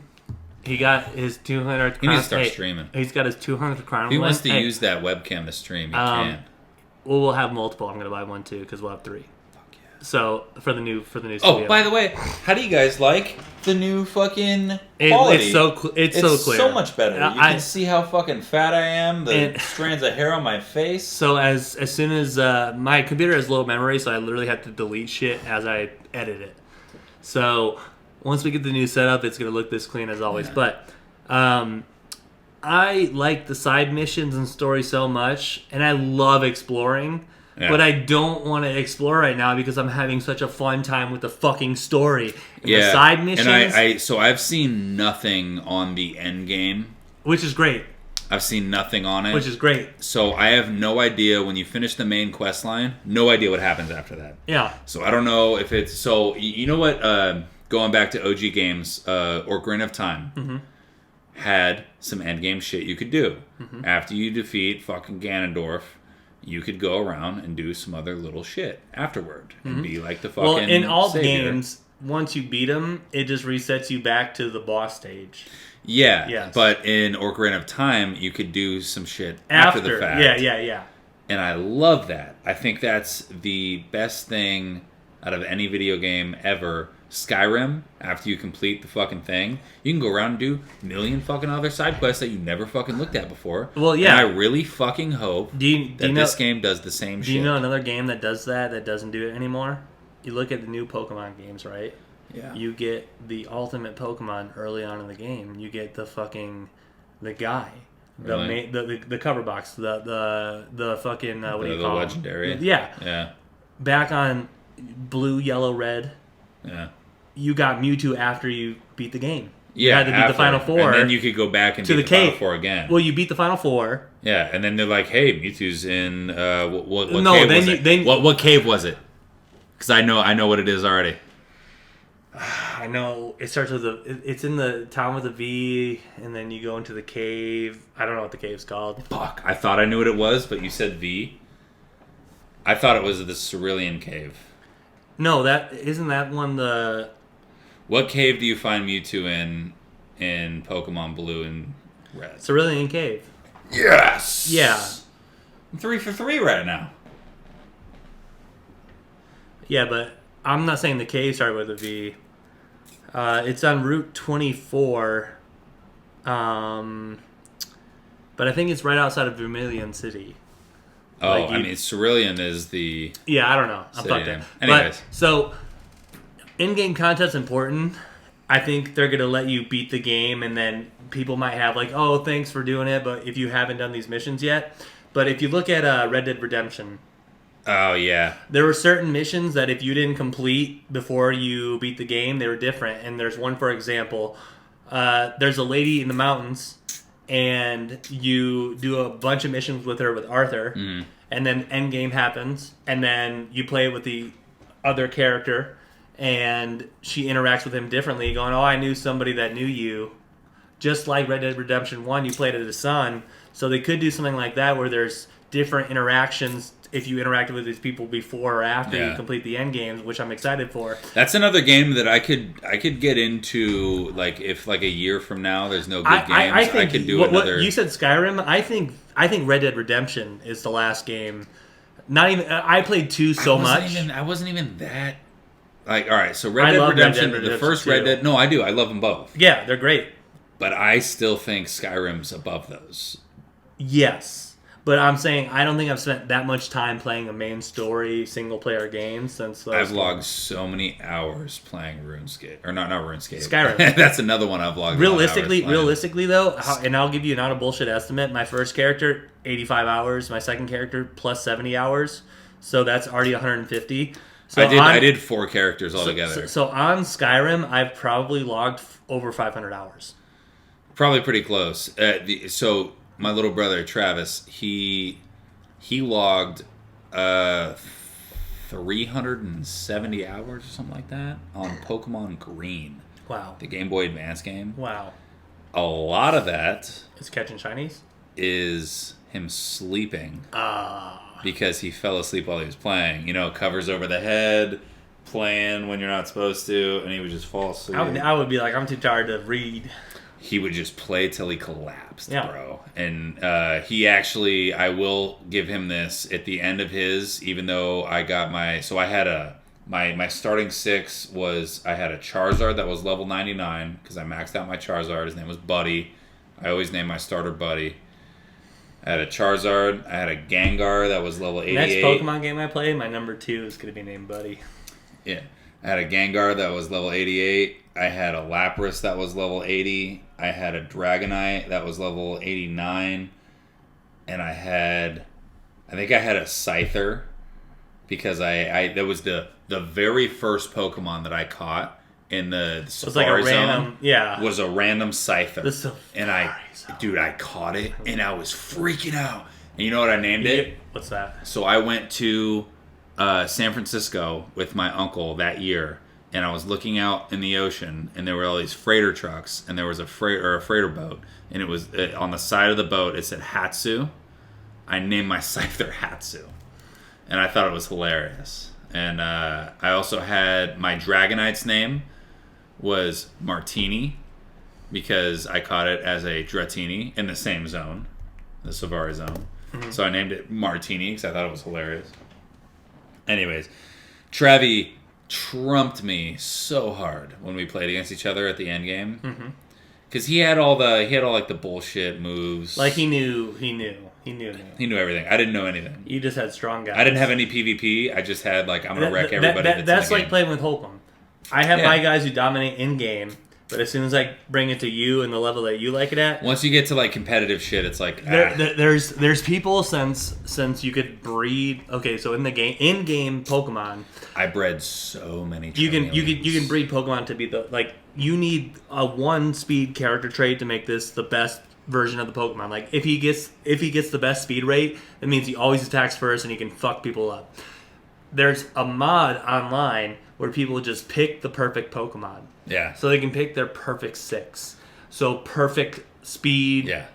A: he got his 200th
B: He
A: crown.
B: needs to start streaming.
A: He's got his 200th crown
B: If he
A: win.
B: wants to
A: Hey,
B: use that webcam to stream, he
A: Um,
B: can.
A: well, we'll have multiple. I'm gonna buy one too because we'll have 3. So for the new studio.
B: Oh, by the way, how do you guys like the new fucking
A: It-
B: quality?
A: it's so clear.
D: so much better. You
A: I-
D: can see how fucking fat I am. The
A: And-
D: strands of hair on my face.
A: So as soon as my computer has low memory, so I literally have to delete shit as I edit it. So once we get the new setup, it's gonna look this clean as always.
B: Yeah.
A: But I like the side missions and story so much, and I love exploring.
B: Yeah.
A: But I don't want to explore right now because I'm having such a fun time with the fucking story. And the side missions,
B: And so I've seen nothing on the end game.
A: which is great,
B: I've seen nothing on it.
A: which is great.
B: So I have no idea when you finish the main quest line, no idea what happens after that.
A: Yeah.
B: So I don't know if it's so. You know what? Going back to OG games, Ocarina of Time had some end game shit you could do after you defeat fucking Ganondorf. You could go around and do some other little shit afterward and be like the fucking.
A: Well, in all
B: savior.
A: games, once you beat them, it just resets you back to the boss stage.
B: Yeah,
A: Yes.
B: but in Ocarina of Time, you could do some shit after the fact.
A: Yeah.
B: And I love that. I think that's the best thing out of any video game ever. Skyrim, after you complete the fucking thing, you can go around and do a million fucking other side quests that you never fucking looked at before.
A: Well, yeah.
B: And I really fucking hope
A: Do you
B: that
A: know?
B: this game does the same
A: Do
B: shit.
A: you know another game that does that doesn't do it anymore? You look at the new Pokemon games, right?
B: Yeah.
A: You get the ultimate Pokemon early on in the game. You get the guy,
B: Really?
A: the cover box, the fucking what do you
B: the
A: call him?
B: legendary?
A: Yeah,
B: Yeah.
A: back on Blue, Yellow, Red.
B: Yeah.
A: You got Mewtwo after you beat the game. You
B: Yeah,
A: had to beat
B: after.
A: the Final Four.
B: And then you could go back and
A: to
B: beat
A: the
B: the Final
A: cave.
B: Four again.
A: Well, you beat the Final Four.
B: Yeah, and then they're like, "Hey, Mewtwo's in what
A: No,
B: cave
A: then
B: was
A: you-
B: it?
A: then-
B: What cave was it? Because I know what it is already.
A: I know it starts with it's in the town with a V, and then you go into the cave. I don't know what the cave's called.
B: Fuck, I thought I knew what it was, but you said V. I thought it was the Cerulean Cave.
A: No, that isn't that one. The
B: What cave do you find Mewtwo in Pokemon Blue and Red?
A: Cerulean Cave.
B: Yes.
A: Yeah,
B: I'm 3 for 3 right now.
A: yeah, but I'm not saying the cave started with a V. It's on Route 24. But I think it's right outside of Vermilion City.
B: Oh,
A: Like
B: I
A: you-
B: mean, Cerulean is the.
A: Yeah, I don't know. I'm
B: City
A: fucked
B: name.
A: up.
B: Anyways.
A: But, so, in-game content's important. I think they're going to let you beat the game, and then people might have like, oh, thanks for doing it, but if you haven't done these missions yet. But if you look at Red Dead Redemption,
B: Oh yeah.
A: there were certain missions that if you didn't complete before you beat the game, they were different. And there's one, for example, there's a lady in the mountains, and you do a bunch of missions with her with Arthur, and then end game happens, and then you play with the other character, and she interacts with him differently, going, "Oh, I knew somebody that knew you." Just like Red Dead Redemption 1, you played as a son, so they could do something like that where there's different interactions if you interacted with these people before or after
B: Yeah.
A: you complete the end games, which I'm excited for.
B: That's another game that I could get into. Like if like a year from now, there's no good games.
A: I think
B: could do
A: what
B: another.
A: you said, Skyrim. I think Red Dead Redemption is the last game. Not even. I played 2 so much.
B: I wasn't even that. Like, all right, so
A: I
B: Red Dead
A: love Red Dead
B: Redemption, the
A: Redemption
B: first
A: too.
B: Red Dead. No, I do. I love them both.
A: Yeah, they're great.
B: But I still think Skyrim's above those.
A: Yes, But I'm saying I don't think I've spent that much time playing a main story single player game since those
B: I've logged
A: games.
B: so many hours playing RuneScape, or not RuneScape.
A: Skyrim.
B: That's another one I've logged. a lot of hours playing.
A: Realistically though, and I'll give you not a bullshit estimate. My first character 85 hours. My second character plus 70 hours. So that's already 150. So
B: I did 4 characters altogether.
A: So on Skyrim, I've probably logged over 500 hours.
B: Probably pretty close. So my little brother Travis, he logged 370 hours or something like that on Pokemon Green,
A: Wow.
B: the Game Boy Advance game.
A: Wow.
B: A lot of that
A: It's catching shinies?
B: is him sleeping
A: Ah.
B: because he fell asleep while he was playing. You know, covers over the head, playing when you're not supposed to, and he would just fall asleep.
A: I would be like, I'm too tired to read.
B: He would just play till he collapsed,
A: Yeah.
B: bro. And he actually, I will give him this at the end of his, even though I got so I had my starting 6 was, I had a Charizard that was level 99, because I maxed out my Charizard. His name was Buddy. I always name my starter Buddy. I had a Charizard. I had a Gengar that was level 88.
A: Next Pokemon game I play, my number 2 is going to be named Buddy.
B: Yeah. I had a Gengar that was level 88. I had a Lapras that was level 80. I had a Dragonite that was level 89. And I think I had a Scyther because that was the very first Pokemon that I caught in the
A: So it's like a
B: Safari Zone.
A: random, yeah.
B: Was a random Scyther.
A: The Safari
B: And I caught it and I was freaking out. And you know what I named it?
A: What's that?
B: So I went to San Francisco with my uncle that year, and I was looking out in the ocean, and there were all these freighter trucks, and there was a freighter boat, and it was on the side of the boat. It said Hatsu. I named my Scyther Hatsu, and I thought it was hilarious. And I also had my Dragonite's name was Martini because I caught it as a Dratini in the same zone, the Safari Zone. Mm-hmm. So I named it Martini because I thought it was hilarious. Anyways, Travi trumped me so hard when we played against each other at the end game because he had all like the bullshit moves.
A: Like he knew.
B: He knew everything. I didn't know anything.
A: You just had strong guys.
B: I didn't have any PvP. I just had like, I'm gonna wreck everybody.
A: That's
B: in the
A: like
B: game.
A: playing with Holcomb. I have my guys who dominate in game, but as soon as I bring it to you and the level that you like it at,
B: Once you get to like competitive shit, it's like
A: there's people since you could breed. Okay, so in game Pokemon,
B: I bred so many.
A: you can breed Pokemon to be you need a 1 speed character trait to make this the best version of the Pokemon. Like if he gets the best speed rate, it means he always attacks first and he can fuck people up. There's a mod online where people just pick the perfect Pokemon.
B: Yeah.
A: So they can pick their perfect 6. So perfect speed.
B: Yeah.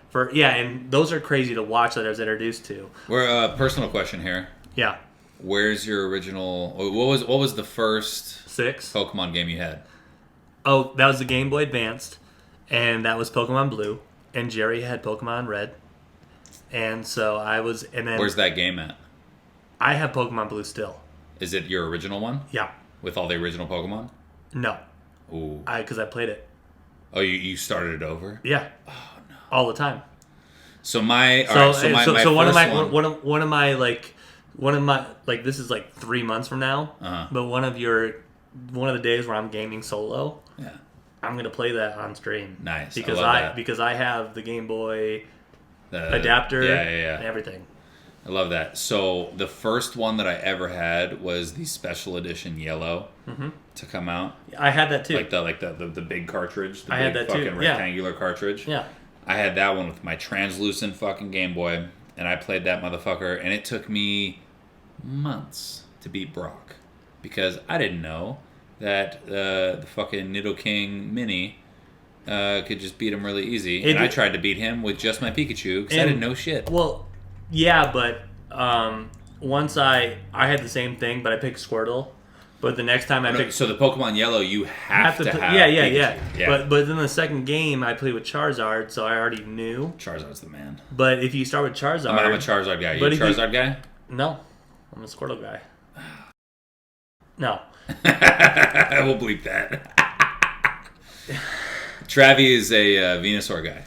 A: And those are crazy to watch that I was introduced to.
B: We're personal question here.
A: Yeah.
B: Where's your original? What was the first
A: 6.
B: Pokemon game you had?
A: Oh, that was the Game Boy Advanced, and that was Pokemon Blue, and Jerry had Pokemon Red, and so I was. And then
B: Where's that game at?
A: I have Pokemon Blue still.
B: Is it your original one
A: Yeah.
B: with all the original Pokemon?
A: No.
B: Ooh.
A: Because I played it.
B: Oh, you started it over?
A: Yeah. Oh no. All the time.
B: So my first
A: one of my this is like 3 months from now.
B: Uh-huh.
A: But one of the days where I'm gaming solo,
B: Yeah.
A: I'm gonna play that on stream.
B: Nice.
A: Because
B: I love that.
A: because I have the Game Boy
B: The
A: adapter
B: Yeah.
A: and everything.
B: I love that. So the first one that I ever had was the special edition yellow to come out.
A: I had that too.
B: Like the big cartridge. The
A: I
B: big
A: had that too,
B: fucking
A: yeah.
B: rectangular cartridge.
A: Yeah.
B: I had that one with my translucent fucking Game Boy, and I played that motherfucker, and it took me months to beat Brock because I didn't know that the fucking Nidoking Mini could just beat him really easy. And I tried to beat him with just my Pikachu because I didn't know shit.
A: Well, yeah, but once I had the same thing, but I picked Squirtle. But the next time I picked...
B: So the Pokemon Yellow, you have to have
A: Yeah.
B: Pikachu.
A: But then the second game, I played with Charizard, so I already knew.
B: Charizard's the man.
A: But if you start with Charizard...
B: I'm a Charizard guy. You
A: But
B: a
A: if you-
B: Charizard guy?
A: No. I'm a Squirtle guy. No.
B: We'll bleep that. Travi is a Venusaur guy.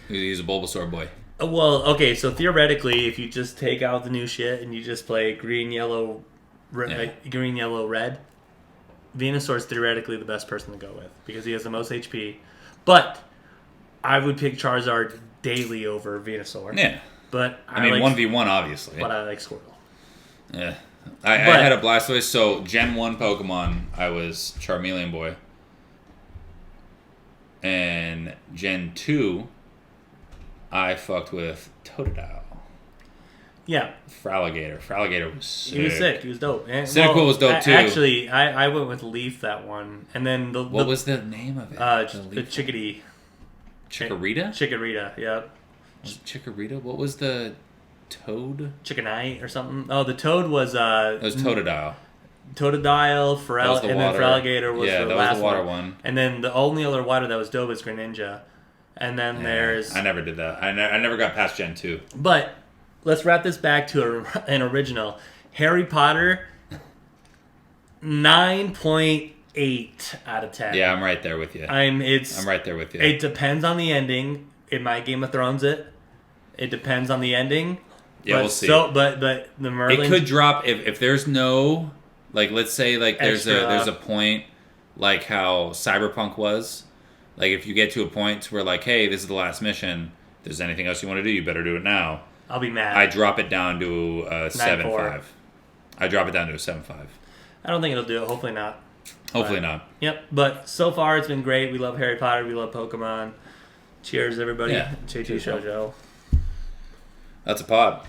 B: He's a Bulbasaur boy.
A: Well, okay, so theoretically, if you just take out the new shit and you just play green, yellow, green, yellow, red, Venusaur's theoretically the best person to go with because he has the most HP. But I would pick Charizard daily over Venusaur.
B: Yeah.
A: But
B: I mean,
A: like,
B: 1v1, obviously.
A: But I like Squirtle.
B: Yeah. I had a Blastoise, so Gen 1 Pokemon, I was Charmeleon Boy. And Gen 2, I fucked with Totodile.
A: Yeah.
B: Fraligator was sick.
A: He was sick. He was dope. And,
B: Cyndaquil was dope, too.
A: Actually, I went with Leaf that one. And then
B: What was the name of it?
A: the Chickadee.
B: Chikorita?
A: Chikorita, yep.
B: Was it Chikorita? What was the Toad?
A: Chickanite or something. Oh, the Toad was
B: It was Totodile.
A: Totodile,
B: That was the
A: and
B: water.
A: then Fraligator was
B: Yeah,
A: the
B: that
A: last
B: was the water one.
A: And then the only other water that was dope is Greninja. And then there's...
B: I never did that. I never got past Gen 2.
A: But let's wrap this back to an original. Harry Potter, 9.8 out of 10.
B: Yeah, I'm right there with you.
A: I'm
B: right there with you.
A: It depends on the ending. It might Game of Thrones it. It depends on the ending.
B: Yeah,
A: but
B: we'll see.
A: But the Merlin...
B: It could drop if there's no, like, let's say like there's a point like how Cyberpunk was. Like if you get to a point where like, hey, this is the last mission. If there's anything else you want to do, you better do it now.
A: I'll be mad.
B: I drop it down to a 7.5.
A: 9.4.
B: I drop it down to a 7.5.
A: I don't think it'll do it. Hopefully not.
B: Hopefully not.
A: Yep. But so far it's been great. We love Harry Potter. We love Pokemon. Cheers, everybody.
B: Yeah.
A: JT
B: Cheers,
A: Shoujo.
B: That's a pod.